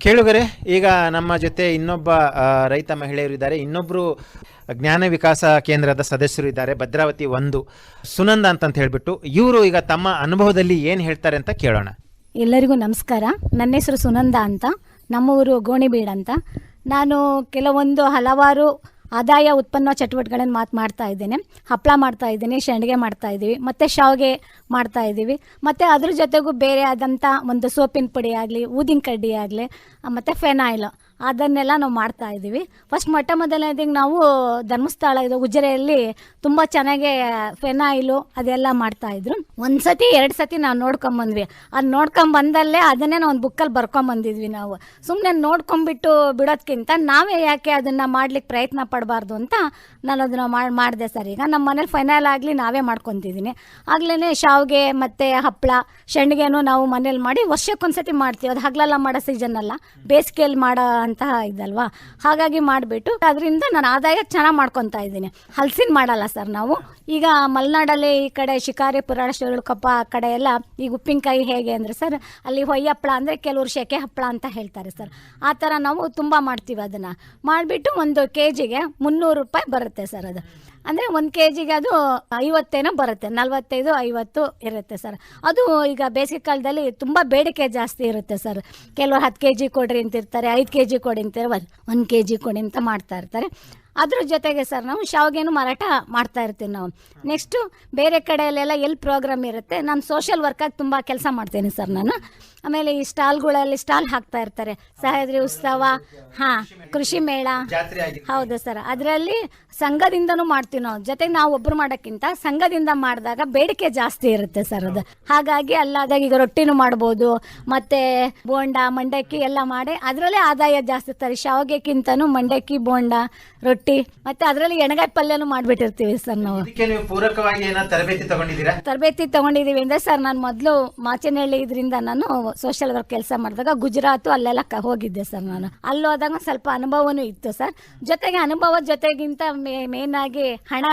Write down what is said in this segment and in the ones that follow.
ಕೇಳುಗರೆ, ಈಗ ನಮ್ಮ ಜೊತೆ ಇನ್ನೊಬ್ಬ ರೈತ ಮಹಿಳೆಯರು ಇದ್ದಾರೆ, ಇನ್ನೊಬ್ರು ಜ್ಞಾನ ವಿಕಾಸ ಕೇಂದ್ರದ ಸದಸ್ಯರು ಇದ್ದಾರೆ, ಭದ್ರಾವತಿ 1 ಸುನಂದ ಅಂತ ಹೇಳ್ಬಿಟ್ಟು. ಇವರು ಈಗ ತಮ್ಮ ಅನುಭವದಲ್ಲಿ ಏನು ಹೇಳ್ತಾರೆ ಅಂತ ಕೇಳೋಣ. ಎಲ್ಲರಿಗೂ ನಮಸ್ಕಾರ. ನನ್ನ ಹೆಸರು ಸುನಂದ ಅಂತ, ನಮ್ಮ ಊರು ಗೋಣಿಬೀಡು ಅಂತ. ನಾನು ಹಲವಾರು ಆದಾಯ ಉತ್ಪನ್ನ ಚಟುವಟಿಕೆಗಳನ್ನು ಮಾಡ್ತಾ ಇದ್ದೇನೆ. ಹಪ್ಪಳ ಮಾಡ್ತಾ ಇದ್ದೀನಿ, ಶೆಂಡಿಗೆ ಮಾಡ್ತಾ ಇದ್ದೀವಿ, ಮತ್ತು ಶಾವಿಗೆ ಮಾಡ್ತಾ ಇದ್ದೀವಿ. ಮತ್ತು ಅದ್ರ ಜೊತೆಗೂ ಬೇರೆ ಆದಂಥ ಒಂದು ಸೋಪಿನ ಪುಡಿ ಆಗಲಿ, ಊದಿನ ಕಡ್ಡಿ ಆಗಲಿ, ಮತ್ತು ಫೆನಾಯಿಲ್ ಅದನ್ನೆಲ್ಲ ನಾವು ಮಾಡ್ತಾ ಇದ್ದೀವಿ. ಮೊಟ್ಟ ಮೊದಲನೇದಿಗೆ ನಾವು ಧರ್ಮಸ್ಥಳ ಉಜಿರೆಯಲ್ಲಿ ತುಂಬ ಚೆನ್ನಾಗಿ ಫೆನಾಯಿಲು ಅದೆಲ್ಲ ಮಾಡ್ತಾಯಿದ್ರು. 1 ಸತಿ 2 ಸತಿ ನಾವು ನೋಡ್ಕೊಂಬಂದ್ವಿ. ಅದು ನೋಡ್ಕೊಂಬಂದಲ್ಲೇ ಅದನ್ನೇ ನಾವು ಒಂದು ಬುಕ್ಕಲ್ಲಿ ಬರ್ಕೊಂಬಂದಿದ್ವಿ. ನಾವು ಸುಮ್ಮನೆ ನೋಡ್ಕೊಂಬಿಟ್ಟು ಬಿಡೋದ್ಕಿಂತ ನಾವೇ ಯಾಕೆ ಅದನ್ನು ಮಾಡ್ಲಿಕ್ಕೆ ಪ್ರಯತ್ನ ಪಡಬಾರ್ದು ಅಂತ ನಾನು ಅದನ್ನು ಮಾಡಿದೆ ಸರ್. ಈಗ ನಮ್ಮ ಮನೇಲಿ ಫೈನಲ್ ಆಗಲಿ ನಾವೇ ಮಾಡ್ಕೊತಿದ್ದೀನಿ. ಆಗ್ಲೇ ಶಾವಿಗೆ ಮತ್ತು ಹಪ್ಪಳ ಶೆಂಡಿಗೆನೂ ನಾವು ಮನೇಲಿ ಮಾಡಿ ವರ್ಷಕ್ಕೊಂದ್ಸತಿ ಮಾಡ್ತೀವಿ. ಅದು ಹಗಲೆಲ್ಲ ಮಾಡೋ ಸೀಸನ್ ಅಲ್ಲ, ಬೇಸಿಗೆಯಲ್ಲಿ ಮಾಡೋ ಅಂತಹ ಇದಲ್ವಾ, ಹಾಗಾಗಿ ಮಾಡಿಬಿಟ್ಟು ಅದರಿಂದ ನಾನು ಆದಾಯ ಚೆನ್ನಾಗಿ ಮಾಡ್ಕೊತಾ ಇದ್ದೀನಿ. ಹಲಸಿನ ಮಾಡಲ್ಲ ಸರ್ ನಾವು. ಈಗ ಮಲೆನಾಡಲ್ಲಿ ಈ ಕಡೆ ಶಿಕಾರಿಪುರ, ಶಿರಳಕೊಪ್ಪ ಆ ಕಡೆ ಎಲ್ಲ ಈಗ ಉಪ್ಪಿನಕಾಯಿ ಹೇಗೆ ಅಂದರೆ ಸರ್, ಅಲ್ಲಿ ಹೊಯ್ಯ ಹಪ್ಪಳ ಅಂದರೆ ಕೆಲವರು ಶೆಕೆ ಹಪ್ಪಳ ಅಂತ ಹೇಳ್ತಾರೆ ಸರ್. ಆ ಥರ ನಾವು ತುಂಬ ಮಾಡ್ತೀವಿ. ಅದನ್ನು ಮಾಡಿಬಿಟ್ಟು 1 kgಗೆ 300 ರೂಪಾಯಿ ಬರುತ್ತೆ ಸರ್. ಅದು ಅಂದರೆ 1 kgಗೆ ಅದು 50 ಬರುತ್ತೆ, 45-50 ಇರುತ್ತೆ ಸರ್. ಅದು ಈಗ ಬೇಸಿಗೆ ಕಾಲದಲ್ಲಿ ತುಂಬ ಬೇಡಿಕೆ ಜಾಸ್ತಿ ಇರುತ್ತೆ ಸರ್. ಕೆಲವರು 10 kg ಕೊಡ್ರಿ ಅಂತಿರ್ತಾರೆ, 5 kg ಕೊಡಿ ಅಂತಾರೆ, 1 kg ಕೊಡಿ ಅಂತ ಮಾಡ್ತಾ ಇರ್ತಾರೆ. ಅದ್ರ ಜೊತೆಗೆ ಸರ್ ನಾವು ಶಾವಿಗೆನೂ ಮಾರಾಟ ಮಾಡ್ತಾ ಇರ್ತೀವಿ ನಾವು. ನೆಕ್ಸ್ಟು ಬೇರೆ ಕಡೆಯಲ್ಲೆಲ್ಲ ಎಲ್ಲಿ ಪ್ರೋಗ್ರಾಮ್ ಇರುತ್ತೆ, ನಾನು ಸೋಷಿಯಲ್ ವರ್ಕಾಗಿ ತುಂಬ ಕೆಲಸ ಮಾಡ್ತೀನಿ ಸರ್ ನಾನು. ಆಮೇಲೆ ಈ ಸ್ಟಾಲ್ಗಳಲ್ಲಿ ಸ್ಟಾಲ್ ಹಾಕ್ತಾ ಇರ್ತಾರೆ, ಸಹ್ಯಾದ್ರಿ ಉತ್ಸವ, ಕೃಷಿ ಮೇಳ, ಹೌದು ಸರ್. ಅದರಲ್ಲಿ ಸಂಘದಿಂದನೂ ಮಾಡ್ತೀವಿ ನಾವು. ಜೊತೆಗೆ ನಾವು ಒಬ್ಬರು ಮಾಡೋಕ್ಕಿಂತ ಸಂಘದಿಂದ ಮಾಡಿದಾಗ ಬೇಡಿಕೆ ಜಾಸ್ತಿ ಇರುತ್ತೆ ಸರ್. ಅದು ಹಾಗಾಗಿ ಅಲ್ಲಾದಾಗ ಈಗ ರೊಟ್ಟಿನೂ ಮಾಡ್ಬೋದು, ಮತ್ತು ಬೋಂಡ ಮಂಡಕ್ಕಿ ಎಲ್ಲ ಮಾಡಿ ಅದರಲ್ಲೇ ಆದಾಯ ಜಾಸ್ತಿ ಇರ್ತಾರೆ. ಶಾವಿಗೆಕ್ಕಿಂತನೂ ಮಂಡಕ್ಕಿ, ಬೋಂಡ, ರೊಟ್ಟಿ, ಮತ್ತು ಅದರಲ್ಲಿ ಎಣಗಾಯಿ ಪಲ್ಯನೂ ಮಾಡಿಬಿಟ್ಟಿರ್ತೀವಿ ಸರ್ ನಾವು. ಪೂರಕವಾಗಿ ತರಬೇತಿ ತಗೊಂಡಿದ್ದೀವಿ ಅಂದರೆ ಸರ್, ನಾನು ಮೊದಲು ಮಾಚನಹಳ್ಳಿ ಇದರಿಂದ ನಾನು ಸೋಷಿಯಲ್ ವರ್ಕ್ ಕೆಲಸ ಮಾಡಿದಾಗ ಗುಜರಾತು ಅಲ್ಲೆಲ್ಲ ಹೋಗಿದ್ದೆ ಸರ್. ನಾನು ಅಲ್ಲಿ ಹೋದಾಗ ಸ್ವಲ್ಪ ಅನುಭವನೂ ಇತ್ತು ಸರ್. ಜೊತೆಗೆ ಅನುಭವದ ಜೊತೆಗಿಂತ ಮೇನ್ ಆಗಿ ಹಣ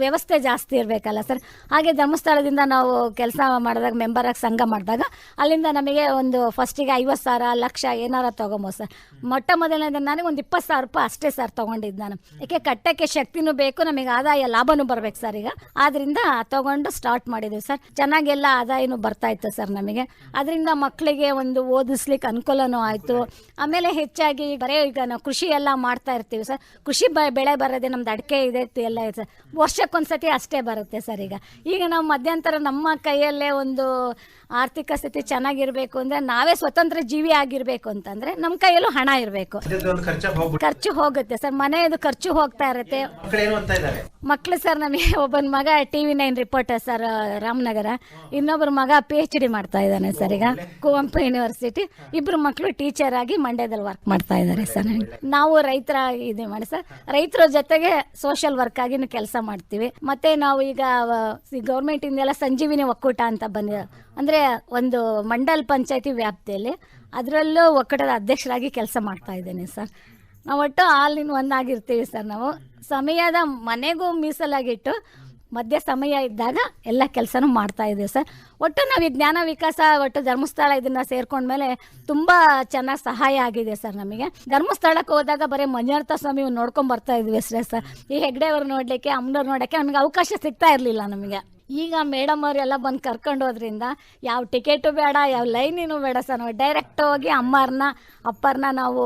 ವ್ಯವಸ್ಥೆ ಜಾಸ್ತಿ ಇರಬೇಕಲ್ಲ ಸರ್. ಹಾಗೆ ಧರ್ಮಸ್ಥಳದಿಂದ ನಾವು ಕೆಲಸ ಮಾಡಿದಾಗ ಮೆಂಬರಾಗಿ ಸಂಘ ಮಾಡಿದಾಗ ಅಲ್ಲಿಂದ ನಮಗೆ ಒಂದು ಫಸ್ಟಿಗೆ 50,000 ಲಕ್ಷ ಏನಾರ ತೊಗೊಬೋದು ಸರ್. ಮೊಟ್ಟ ಮೊದಲನೇದು ನನಗೆ ಒಂದು 20,000 ರೂಪಾಯಿ ಅಷ್ಟೇ ಸರ್ ತೊಗೊಂಡಿದ್ದು ನಾನು. ಯಾಕೆ ಕಟ್ಟಕ್ಕೆ ಶಕ್ತಿನೂ ಬೇಕು, ನಮಗೆ ಆದಾಯ ಲಾಭನೂ ಬರ್ಬೇಕು ಸರ್. ಈಗ ಆದ್ರಿಂದ ತೊಗೊಂಡು ಸ್ಟಾರ್ಟ್ ಮಾಡಿದ್ದೀವಿ ಸರ್. ಚೆನ್ನಾಗೆಲ್ಲ ಆದಾಯನೂ ಬರ್ತಾ ಇತ್ತು ಸರ್ ನಮಗೆ. ಅದರಿಂದ ಮಕ್ಕಳಿಗೆ ಒಂದು ಓದಿಸ್ಲಿಕ್ಕೆ ಅನುಕೂಲನೂ ಆಯಿತು. ಆಮೇಲೆ ಹೆಚ್ಚಾಗಿ ಬರೀ ಈಗ ನಾವು ಕೃಷಿ ಎಲ್ಲ ಮಾಡ್ತಾ ಇರ್ತೀವಿ ಸರ್. ಕೃಷಿ ಬೆಳೆ ಬರೋದೇ ನಮ್ದು ಅಡಿಕೆ ಇದೆ ಎಲ್ಲ ಇದೆ ಸರ್. ವರ್ಷಕ್ಕೊಂದ್ಸತಿ ಅಷ್ಟೇ ಬರುತ್ತೆ ಸರ್. ಈಗ ನಾವು ಮಧ್ಯಂತರ ನಮ್ಮ ಕೈಯಲ್ಲೇ ಒಂದು ಆರ್ಥಿಕ ಸ್ಥಿತಿ ಚೆನ್ನಾಗಿರ್ಬೇಕು ಅಂದರೆ, ನಾವೇ ಸ್ವತಂತ್ರ ಜೀವಿ ಆಗಿರ್ಬೇಕು ಅಂತಂದ್ರೆ ನಮ್ಮ ಕೈಯಲ್ಲೂ ಹಣ ಇರಬೇಕು. ಖರ್ಚು ಹೋಗುತ್ತೆ ಸರ್, ಮನೆಯದು ಖರ್ಚು ಹೋಗ್ತಾ ಇರುತ್ತೆ. ಮಕ್ಕಳು ಸರ್, ನಮಗೆ ಒಬ್ಬನ ಮಗ TV9 ರಿಪೋರ್ಟರ್ ಸರ್ ರಾಮನಗರ, ಇನ್ನೊಬ್ಬರ ಮಗ PhD ಮಾಡ್ತಾ ಇದ್ದಾನೆ ಸರ್ ಈಗ ಕುವೆಂಪು ಯೂನಿವರ್ಸಿಟಿ. 2 ಮಕ್ಕಳು ಟೀಚರ್ ಆಗಿ ಮಂಡ್ಯದಲ್ಲಿ ವರ್ಕ್ ಮಾಡ್ತಾ ಇದ್ದಾರೆ ಸರ್. ನಾವು ರೈತರ ಇದು ಮಾಡಿ ಸರ್, ರೈತರ ಜೊತೆಗೆ ಸೋಷಿಯಲ್ ವರ್ಕ್ ಆಗಿನೂ ಕೆಲಸ ಮಾಡ್ತೀವಿ. ಮತ್ತೆ ನಾವು ಈಗ ಗೌರ್ಮೆಂಟ್ ಇಂದೆಲ್ಲ ಸಂಜೀವಿನಿ ಒಕ್ಕೂಟ ಅಂತ ಬಂದಿದೆ, ಅಂದರೆ ಒಂದು ಮಂಡಲ್ ಪಂಚಾಯತಿ ವ್ಯಾಪ್ತಿಯಲ್ಲಿ, ಅದರಲ್ಲೂ ಒಕ್ಕೂಟದ ಅಧ್ಯಕ್ಷರಾಗಿ ಕೆಲಸ ಮಾಡ್ತಾ ಇದ್ದೇನೆ ಸರ್. ನಾವು ಒಟ್ಟು ಆಲ್ ಇನ್ ಒನ್ ಆಗಿರ್ತೀವಿ ಸರ್. ನಾವು ಸಮಯದ ಮನೆಗೂ ಮೀಸಲಾಗಿಟ್ಟು ಮಧ್ಯ ಸಮಯ ಇದ್ದಾಗ ಎಲ್ಲ ಕೆಲಸನೂ ಮಾಡ್ತಾ ಇದ್ದೀವಿ ಸರ್. ಒಟ್ಟು ನಾವು ಈ ಜ್ಞಾನ ವಿಕಾಸ ಒಟ್ಟು ಧರ್ಮಸ್ಥಳ ಇದನ್ನು ಸೇರ್ಕೊಂಡ್ಮೇಲೆ ತುಂಬ ಚೆನ್ನಾಗಿ ಸಹಾಯ ಆಗಿದೆ ಸರ್ ನಮಗೆ. ಧರ್ಮಸ್ಥಳಕ್ಕೆ ಹೋದಾಗ ಬರೀ ಮಂಜುನಾಥ ಸ್ವಾಮಿ ನೋಡ್ಕೊಂಡು ಬರ್ತಾ ಇದ್ವಿ ಅಷ್ಟೇ ಸರ್. ಈ ಹೆಗ್ಡೆ ಅವ್ರು ನೋಡಲಿಕ್ಕೆ, ಅಮ್ಮನವ್ರು ನೋಡೋಕ್ಕೆ ನಮಗೆ ಅವಕಾಶ ಸಿಗ್ತಾ ಇರಲಿಲ್ಲ ನಮಗೆ. ಈಗ ಮೇಡಮ್ ಅವರೆಲ್ಲ ಬಂದು ಕರ್ಕೊಂಡು ಹೋದ್ರಿಂದ ಯಾವ ಟಿಕೆಟು ಬೇಡ, ಯಾವ ಲೈನಿನೂ ಬೇಡ ಸರ್. ನಾವು ಡೈರೆಕ್ಟ್ ಹೋಗಿ ಅಪ್ಪರನ್ನ ನಾವು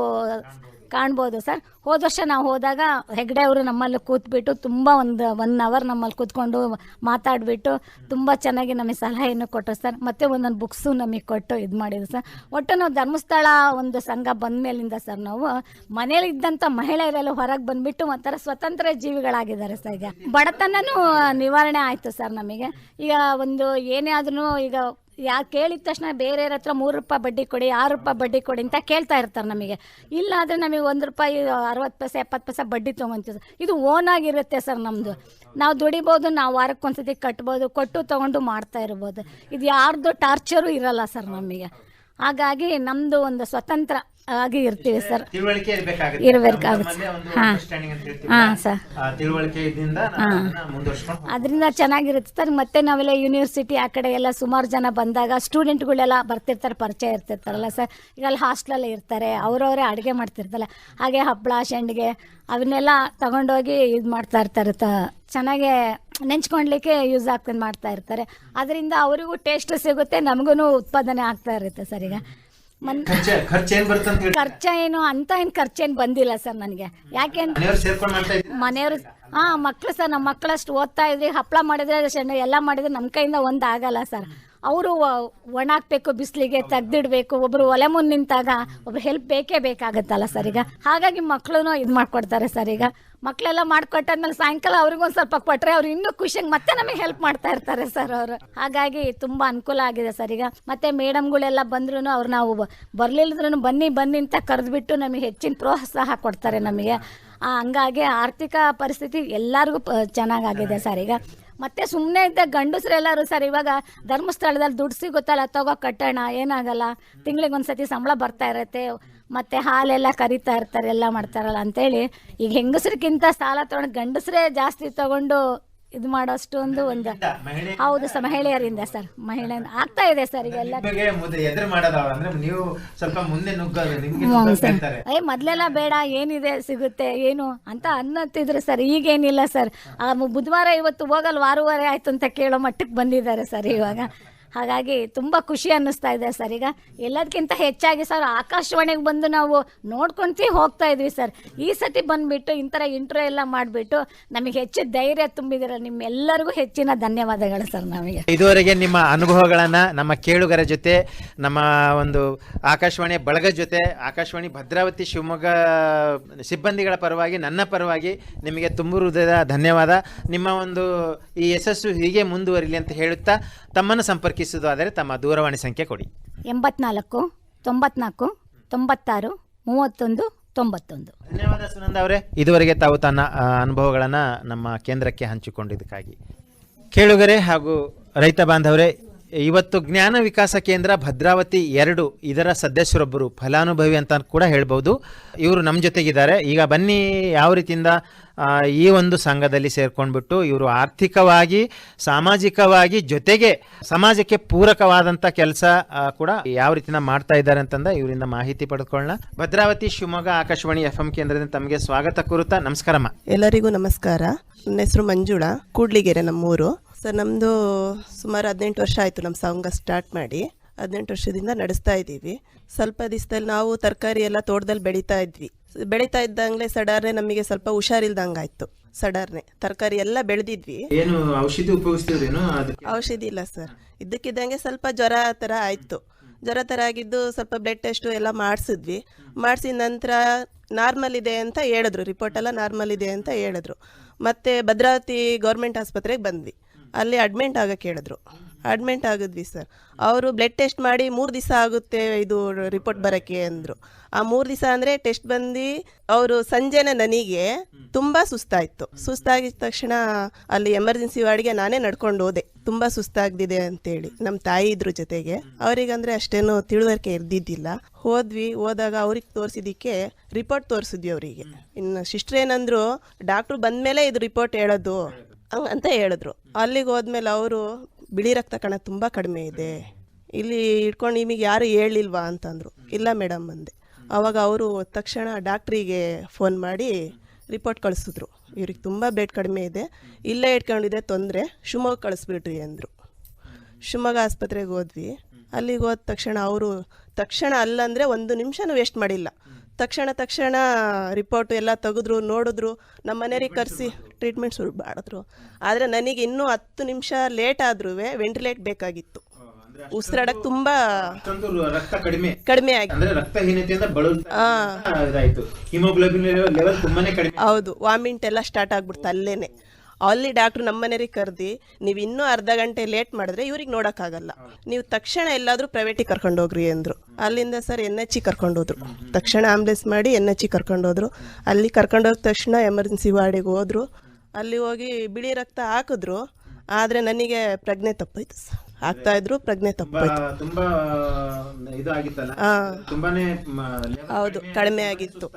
ಕಾಣ್ಬೋದು ಸರ್. ಹೋದ ವರ್ಷ ನಾವು ಹೋದಾಗ ಹೆಗ್ಡೆ ಅವರು ನಮ್ಮಲ್ಲಿ ಕೂತ್ಬಿಟ್ಟು ತುಂಬ ಒಂದು 1 ಅವರ್ ನಮ್ಮಲ್ಲಿ ಕೂತ್ಕೊಂಡು ಮಾತಾಡಿಬಿಟ್ಟು ತುಂಬ ಚೆನ್ನಾಗಿ ನಮಗೆ ಸಲಹೆಯನ್ನು ಕೊಟ್ಟರು ಸರ್. ಮತ್ತು ಒಂದೊಂದು ಬುಕ್ಸು ನಮಗೆ ಕೊಟ್ಟು ಇದು ಮಾಡಿದ್ರು ಸರ್. ಒಟ್ಟು ನಾವು ಧರ್ಮಸ್ಥಳ ಒಂದು ಸಂಘ ಬಂದ ಮೇಲಿಂದ ಸರ್, ನಾವು ಮನೇಲಿದ್ದಂಥ ಮಹಿಳೆಯರೆಲ್ಲ ಹೊರಗೆ ಬಂದುಬಿಟ್ಟು ಒಂಥರ ಸ್ವತಂತ್ರ ಜೀವಿಗಳಾಗಿದ್ದಾರೆ ಸರ್. ಈಗ ಬಡತನನೂ ನಿವಾರಣೆ ಆಯಿತು ಸರ್ ನಮಗೆ. ಈಗ ಒಂದು ಏನೇ ಆದ್ರೂ ಈಗ ಕೇಳಿದ ತಕ್ಷಣ ಬೇರೆಯವ್ರ ಹತ್ರ 3 ರೂಪಾಯಿ ಬಡ್ಡಿ ಕೊಡಿ, 6 ರೂಪಾಯಿ ಬಡ್ಡಿ ಕೊಡಿ ಅಂತ ಕೇಳ್ತಾ ಇರ್ತಾರೆ ನಮಗೆ. ಇಲ್ಲ ಆದರೆ ನಮಗೆ 1 ರೂಪಾಯಿ 60 ಪೈಸೆ 70 ಪೈಸೆ ಬಡ್ಡಿ ತೊಗೊತೀವಿ ಸರ್. ಇದು ಓನ್ ಆಗಿರುತ್ತೆ ಸರ್ ನಮ್ಮದು. ನಾವು ದುಡಿಬೋದು, ನಾವು ವಾರಕ್ಕೊಂದ್ಸತಿ ಕಟ್ಬೋದು, ಕೊಟ್ಟು ತೊಗೊಂಡು ಮಾಡ್ತಾ ಇರ್ಬೋದು. ಇದು ಯಾರ್ದು ಟಾರ್ಚರು ಇರಲ್ಲ ಸರ್ ನಮಗೆ. ಹಾಗಾಗಿ ನಮ್ದು ಒಂದು ಸ್ವತಂತ್ರ ಆಗಿ ಇರ್ತೀವಿ ಸರ್. ತಿಳುವಳಿಕೆ ಇರ್ಬೇಕಾಗುತ್ತೆ. ಹಾಂ ಹಾಂ ಸರ್, ತಿಳುವಳಿಕೆಯಿಂದ ಅದರಿಂದ ಚೆನ್ನಾಗಿರುತ್ತೆ ಸರ್. ಮತ್ತೆ ನಾವೆಲ್ಲ ಯೂನಿವರ್ಸಿಟಿ ಆ ಕಡೆ ಎಲ್ಲ ಸುಮಾರು ಜನ ಬಂದಾಗ ಸ್ಟೂಡೆಂಟ್ಗಳೆಲ್ಲ ಬರ್ತಿರ್ತಾರೆ, ಪರಿಚಯ ಇರ್ತಿರ್ತಾರಲ್ಲ ಸರ್. ಈಗ ಅಲ್ಲಿ ಹಾಸ್ಟೆಲಲ್ಲಿ ಇರ್ತಾರೆ, ಅವರವರೇ ಅಡುಗೆ ಮಾಡ್ತಿರ್ತಾರಲ್ಲ, ಹಾಗೆ ಹಪ್ಪಳ ಸಂಡಿಗೆ ಅವನ್ನೆಲ್ಲ ತಗೊಂಡೋಗಿ ಇದು ಮಾಡ್ತಾ ಇರ್ತಾರೆ, ಚೆನ್ನಾಗೆ ನೆಂಚ್ಕೊಳ್ಲಿಕ್ಕೆ ಯೂಸ್ ಆಗ್ತದೆ ಮಾಡ್ತಾ ಇರ್ತಾರೆ. ಅದರಿಂದ ಅವರಿಗೂ ಟೇಸ್ಟ್ ಸಿಗುತ್ತೆ, ನಮಗೂ ಉತ್ಪಾದನೆ ಆಗ್ತಾ ಇರುತ್ತೆ ಸರ್. ಈಗ ಖರ್ಚೇನು ಅಂತ ಏನು ಖರ್ಚೇನು ಬಂದಿಲ್ಲ ಸರ್ ನನಗೆ. ಯಾಕೆ ಮನೆಯವರು ಮಕ್ಕಳು ಸರ್, ನಮ್ಮ ಮಕ್ಕಳಷ್ಟು ಓದ್ತಾ ಇದ್ರಿ, ಹಪ್ಪಳ ಮಾಡಿದ್ರೆ ಎಲ್ಲ ಮಾಡಿದ್ರೆ ನಮ್ಮ ಕೈಯಿಂದ ಒಂದು ಆಗಲ್ಲ ಸರ್. ಅವರು ಒಣಾಕ್ಬೇಕು, ಬಿಸಿಲಿಗೆ ತೆಗ್ದಿಡ್ಬೇಕು, ಒಬ್ರು ಒಲೆ ಮುಂದೆ ನಿಂತಾಗ ಒಬ್ರು ಹೆಲ್ಪ್ ಬೇಕೇ ಬೇಕಾಗತ್ತಲ್ಲ ಸರ್. ಈಗ ಹಾಗಾಗಿ ಮಕ್ಕಳು ಇದು ಮಾಡ್ಕೊಡ್ತಾರೆ ಸರ್. ಈಗ ಮಕ್ಕಳೆಲ್ಲ ಮಾಡ್ಕೊಟ್ಟಾದ್ಮೇಲೆ ಸಾಯಂಕಾಲ ಅವ್ರಿಗೊಂದು ಸ್ವಲ್ಪ ಕೊಟ್ಟರೆ ಅವ್ರು ಇನ್ನೂ ಖುಷಿಯಾಗಿ ಮತ್ತೆ ನಮಗೆ ಹೆಲ್ಪ್ ಮಾಡ್ತಾ ಇರ್ತಾರೆ ಸರ್ ಅವರು. ಹಾಗಾಗಿ ತುಂಬ ಅನುಕೂಲ ಆಗಿದೆ ಸರ್. ಈಗ ಮತ್ತೆ ಮೇಡಮ್ಗಳೆಲ್ಲ ಬಂದ್ರೂ ಅವ್ರು ನಾವು ಬರ್ಲಿಲ್ಲದ್ರೂ ಬನ್ನಿ ಅಂತ ಕರೆದ್ಬಿಟ್ಟು ನಮಗೆ ಹೆಚ್ಚಿನ ಪ್ರೋತ್ಸಾಹ ಕೊಡ್ತಾರೆ ನಮಗೆ. ಹಂಗಾಗಿ ಆರ್ಥಿಕ ಪರಿಸ್ಥಿತಿ ಎಲ್ಲರಿಗೂ ಚೆನ್ನಾಗಾಗಿದೆ ಸರ್. ಈಗ ಮತ್ತೆ ಸುಮ್ಮನೆ ಇದ್ದ ಗಂಡಸ್ರೆಲ್ಲರೂ ಸರ್ ಇವಾಗ ಧರ್ಮಸ್ಥಳದಲ್ಲಿ ದುಡ್ಡು ಸಿಗುತ್ತಲ್ಲ, ತಗೋ ಕಟ್ಟೋಣ, ಏನಾಗಲ್ಲ, ತಿಂಗಳಿಗೊಂದ್ಸತಿ ಸಂಬಳ ಬರ್ತಾ ಇರತ್ತೆ, ಮತ್ತೆ ಹಾಲೆಲ್ಲ ಕರಿತಾ ಇರ್ತಾರೆ, ಎಲ್ಲ ಮಾಡ್ತಾರಲ್ಲ ಅಂತೇಳಿ ಈಗ ಹೆಂಗಸ್ರಿಗಿಂತ ಸಾಲ ತೊಗೊಂಡು ಗಂಡಸ್ರೇ ಜಾಸ್ತಿ ತಗೊಂಡು ಇದು ಮಾಡೋಷ್ಟು ಒಂದು ಹೌದು ಸರ್, ಮಹಿಳೆಯರಿಂದ ಸರ್, ಆಗ್ತಾ ಇದೆ ಸರ್. ಈಗೆಲ್ಲ ಮೊದ್ಲೆಲ್ಲ ಬೇಡ, ಏನಿದೆ ಸಿಗುತ್ತೆ ಏನು ಅಂತ ಅನ್ನತ್ತಿದ್ರು ಸರ್. ಈಗೇನಿಲ್ಲ ಸರ್, ಬುಧವಾರ ಇವತ್ತು ಹೋಗಲ್ ವಾರವಾರ ಆಯ್ತು ಅಂತ ಕೇಳೋ ಮಟ್ಟಕ್ಕೆ ಬಂದಿದ್ದಾರೆ ಸರ್ ಇವಾಗ. ಹಾಗಾಗಿ ತುಂಬ ಖುಷಿ ಅನ್ನಿಸ್ತಾ ಇದೆ ಸರ್. ಈಗ ಎಲ್ಲದಕ್ಕಿಂತ ಹೆಚ್ಚಾಗಿ ಸರ್ ಆಕಾಶವಾಣಿಗೆ ಬಂದು ನಾವು ನೋಡ್ಕೊಂತೀ ಹೋಗ್ತಾ ಇದ್ವಿ ಸರ್. ಈ ಸತಿ ಬಂದುಬಿಟ್ಟು ಇಂಥರ ಇಂಟ್ರೋ ಎಲ್ಲ ಮಾಡಿಬಿಟ್ಟು ನಮಗೆ ಹೆಚ್ಚು ಧೈರ್ಯ ತುಂಬಿದಿರ, ನಿಮ್ಮೆಲ್ಲರಿಗೂ ಹೆಚ್ಚಿನ ಧನ್ಯವಾದಗಳು ಸರ್. ನಮಗೆ ಇದುವರೆಗೆ ನಿಮ್ಮ ಅನುಭವಗಳನ್ನು ನಮ್ಮ ಕೇಳುಗರ ಜೊತೆ, ನಮ್ಮ ಒಂದು ಆಕಾಶವಾಣಿಯ ಬಳಗದ ಜೊತೆ, ಆಕಾಶವಾಣಿ ಭದ್ರಾವತಿ ಶಿವಮೊಗ್ಗ ಸಿಬ್ಬಂದಿಗಳ ಪರವಾಗಿ, ನನ್ನ ಪರವಾಗಿ ನಿಮಗೆ ತುಂಬ ಹೃದಯದ ಧನ್ಯವಾದ. ನಿಮ್ಮ ಒಂದು ಈ ಯಶಸ್ಸು ಹೀಗೆ ಮುಂದುವರಿಲಿ ಅಂತ ಹೇಳುತ್ತಾ ತಮ್ಮನ್ನು ಸಂಪರ್ಕಿಸುವುದಾದರೆ ತಮ್ಮ ದೂರವಾಣಿ ಸಂಖ್ಯೆ ಕೊಡಿ. 84 94 96 31 91. ಧನ್ಯವಾದ ಸುನಂದ ಅವರೇ, ಇದುವರೆಗೆ ತಾವು ತನ್ನ ಅನುಭವಗಳನ್ನು ನಮ್ಮ ಕೇಂದ್ರಕ್ಕೆ ಹಂಚಿಕೊಂಡಿದ್ದಕ್ಕಾಗಿ. ಕೇಳುಗರೆ ಹಾಗೂ ರೈತ ಬಾಂಧವರೇ, ಇವತ್ತು ಜ್ಞಾನ ವಿಕಾಸ ಕೇಂದ್ರ ಭದ್ರಾವತಿ 2 ಇದರ ಸದಸ್ಯರೊಬ್ಬರು ಫಲಾನುಭವಿ ಅಂತ ಕೂಡ ಹೇಳ್ಬೋದು. ಇವರು ನಮ್ಮ ಜೊತೆಗಿದ್ದಾರೆ. ಈಗ ಬನ್ನಿ ಯಾವ ರೀತಿಯಿಂದ ಈ ಒಂದು ಸಂಘದಲ್ಲಿ ಸೇರ್ಕೊಂಡ್ಬಿಟ್ಟು ಇವರು ಆರ್ಥಿಕವಾಗಿ, ಸಾಮಾಜಿಕವಾಗಿ, ಜೊತೆಗೆ ಸಮಾಜಕ್ಕೆ ಪೂರಕವಾದಂಥ ಕೆಲಸ ಕೂಡ ಯಾವ ರೀತಿಯಿಂದ ಮಾಡ್ತಾ ಇದ್ದಾರೆ ಅಂತಂದ ಇವರಿಂದ ಮಾಹಿತಿ ಪಡೆದುಕೊಳ್ಳೋಣ. ಭದ್ರಾವತಿ ಶಿವಮೊಗ್ಗ ಆಕಾಶವಾಣಿ FM ಕೇಂದ್ರದಿಂದ ತಮಗೆ ಸ್ವಾಗತ ಕೋರುತ್ತಾ. ನಮಸ್ಕಾರಮ್ಮ. ಎಲ್ಲರಿಗೂ ನಮಸ್ಕಾರ. ನನ್ನ ಹೆಸರು ಮಂಜುಳಾ, ಕೂಡ್ಲಿಗೆರೆ ನಮ್ಮೂರು ಸರ್. ನಮ್ಮದು ಸುಮಾರು 18 ವರ್ಷ ಆಯಿತು ನಮ್ಮ ಸಂಘ ಸ್ಟಾರ್ಟ್ ಮಾಡಿ. 18 ವರ್ಷದಿಂದ ನಡೆಸ್ತಾ ಇದ್ದೀವಿ. ಸ್ವಲ್ಪ ದಿವಸದಲ್ಲಿ ನಾವು ತರಕಾರಿ ಎಲ್ಲ ತೋಟದಲ್ಲಿ ಬೆಳೀತಾ ಇದ್ದಂಗೆ ಸಡನ್ನೇ ನಮಗೆ ಸ್ವಲ್ಪ ಹುಷಾರಿಲ್ದಂಗೆ ಆಯಿತು. ಸಡನ್ನೇ ತರಕಾರಿ ಎಲ್ಲ ಬೆಳೆದಿದ್ವಿ. ಏನು ಔಷಧಿ ಉಪಯೋಗಿಸ್ತಿದ್ರೇನು? ಔಷಧಿ ಇಲ್ಲ ಸರ್, ಇದ್ದಕ್ಕಿದ್ದಂಗೆ ಸ್ವಲ್ಪ ಜ್ವರ ಥರ ಆಯಿತು. ಜ್ವರ ಥರ ಆಗಿದ್ದು ಸ್ವಲ್ಪ ಬ್ಲಡ್ ಟೆಸ್ಟು ಎಲ್ಲ ಮಾಡಿಸಿದ್ವಿ. ಮಾಡಿಸಿದ ನಂತರ ನಾರ್ಮಲ್ ಇದೆ ಅಂತ ಹೇಳಿದ್ರು, ರಿಪೋರ್ಟೆಲ್ಲ ನಾರ್ಮಲ್ ಇದೆ ಅಂತ ಹೇಳಿದ್ರು. ಮತ್ತು ಭದ್ರಾವತಿ ಗೌರ್ಮೆಂಟ್ ಆಸ್ಪತ್ರೆಗೆ ಬಂದ್ವಿ. ಅಲ್ಲಿ ಅಡ್ಮಿಂಟ್ ಆಗೋಕ್ಕೆ ಹೇಳಿದ್ರು. ಅಡ್ಮಿಂಟ್ ಆಗಿದ್ವಿ ಸರ್. ಅವರು ಬ್ಲಡ್ ಟೆಸ್ಟ್ ಮಾಡಿ 3 ದಿವಸ ಆಗುತ್ತೆ ಇದು ರಿಪೋರ್ಟ್ ಬರೋಕ್ಕೆ ಅಂದರು. ಆ 3 ದಿವಸ ಅಂದರೆ ಟೆಸ್ಟ್ ಬಂದು ಅವರು ಸಂಜೆನೇ ನನಗೆ ತುಂಬ ಸುಸ್ತಾಗಿದ್ದ ತಕ್ಷಣ ಅಲ್ಲಿ ಎಮರ್ಜೆನ್ಸಿ ವಾರ್ಡ್ಗೆ ನಾನೇ ನಡ್ಕೊಂಡು ಹೋದೆ. ತುಂಬ ಸುಸ್ತಾಗ್ದಿದೆ ಅಂತೇಳಿ ನಮ್ಮ ತಾಯಿ ಇದ್ರ ಜೊತೆಗೆ. ಅವರಿಗಂದರೆ ಅಷ್ಟೇನು ತಿಳುವಳಿಕೆ ಇರ್ದಿದ್ದಿಲ್ಲ. ಹೋದಾಗ ಅವ್ರಿಗೆ ತೋರಿಸಿದ್ದಕ್ಕೆ ರಿಪೋರ್ಟ್ ತೋರಿಸಿದ್ವಿ ಅವರಿಗೆ. ಇನ್ನು ಸಿಸ್ಟ್ರ್ ಏನಂದ್ರು, ಡಾಕ್ಟ್ರು ಬಂದಮೇಲೆ ಇದು ರಿಪೋರ್ಟ್ ಹೇಳೋದು ಅಂತ ಹೇಳಿದ್ರು. ಅಲ್ಲಿಗೆ ಹೋದ್ಮೇಲೆ ಅವರು ಬಿಳಿ ರಕ್ತ ಕಣ ತುಂಬ ಕಡಿಮೆ ಇದೆ, ಇಲ್ಲಿ ಇಟ್ಕೊಂಡು ನಿಮಗೆ ಯಾರು ಹೇಳಿಲ್ವಾ ಅಂತಂದರು. ಇಲ್ಲ ಮೇಡಮ್ ಅಂದೆ. ಆವಾಗ ಅವರು ತಕ್ಷಣ ಡಾಕ್ಟ್ರಿಗೆ ಫೋನ್ ಮಾಡಿ ರಿಪೋರ್ಟ್ ಕಳಿಸಿದ್ರು. ಇವ್ರಿಗೆ ತುಂಬ ಬ್ಲಡ್ ಕಡಿಮೆ ಇದೆ, ಇಲ್ಲೇ ಇಟ್ಕೊಂಡಿದೆ, ತೊಂದರೆ, ಶಿವಮೊಗ್ಗ ಕಳಿಸ್ಬಿಟ್ರಿ ಅಂದರು. ಶಿವಮೊಗ್ಗ ಆಸ್ಪತ್ರೆಗೆ ಹೋದ್ವಿ. ಅಲ್ಲಿಗೆ ಹೋದ ತಕ್ಷಣ ಅವರು ಅಲ್ಲಂದರೆ 1 ನಿಮಿಷನೂ ವೇಸ್ಟ್ ಮಾಡಿಲ್ಲ. ತಕ್ಷಣ ರಿಪೋರ್ಟು ಎಲ್ಲ ತೆಗೆದ್ರು, ನೋಡಿದ್ರು, ನಮ್ಮ ಮನೆಯವ್ರಿಗೆ ಕರೆಸಿ ಟ್ರೀಟ್ಮೆಂಟ್ ಶುರು ಮಾಡಿದ್ರು. ಆದರೆ ನನಗೆ ಇನ್ನೂ 10 ನಿಮಿಷ ಲೇಟ್ ಆದ್ರೂ ವೆಂಟಿಲೇಟ್ ಬೇಕಾಗಿತ್ತು. ಉಸಿರಾಡಕ್ಕೆ ತುಂಬ ಕಡಿಮೆ ಹೌದು, ವಾಮಿಂಟ್ ಎಲ್ಲ ಸ್ಟಾರ್ಟ್ ಆಗ್ಬಿಡ್ತು ಅಲ್ಲೇನೆ. ಅಲ್ಲಿ ಡಾಕ್ಟ್ರು ನಮ್ಮ ಮನೆಯವ್ರಿಗೆ ಕರೆದಿ, ನೀವು ಇನ್ನೂ ಅರ್ಧ ಗಂಟೆ ಲೇಟ್ ಮಾಡಿದ್ರೆ ಇವ್ರಿಗೆ ನೋಡೋಕ್ಕಾಗಲ್ಲ, ನೀವು ತಕ್ಷಣ ಎಲ್ಲಾದರೂ ಪ್ರೈವೇಟಿಗೆ ಕರ್ಕೊಂಡೋಗ್ರಿ ಅಂದರು. ಅಲ್ಲಿಂದ ಸರ್ NH ಕರ್ಕೊಂಡೋದ್ರು. ತಕ್ಷಣ ಆಂಬ್ಯುಲೆನ್ಸ್ ಮಾಡಿ NH ಕರ್ಕೊಂಡೋದ್ರು. ಅಲ್ಲಿ ಕರ್ಕೊಂಡೋದ ತಕ್ಷಣ ಎಮರ್ಜೆನ್ಸಿ ವಾರ್ಡಿಗೆ ಹೋದ್ರು. ಅಲ್ಲಿ ಹೋಗಿ ಬಿಳಿ ರಕ್ತ ಹಾಕಿದ್ರು. ಆದರೆ ನನಗೆ ಪ್ರಜ್ಞೆ ತಪ್ಪಾಯ್ತು ಸರ್. ಆಗ್ತಾ ಇದ್ರು ಪ್ರಜ್ಞೆ ತಪ್ಪೋಯ್ತು. ತುಂಬಾ ಇದು ಆಗಿತ್ತಲ್ಲ, ಹಾ ತುಂಬಾನೇ ಹೌದು, ಕಡಿಮೆ ಆಗಿತ್ತು.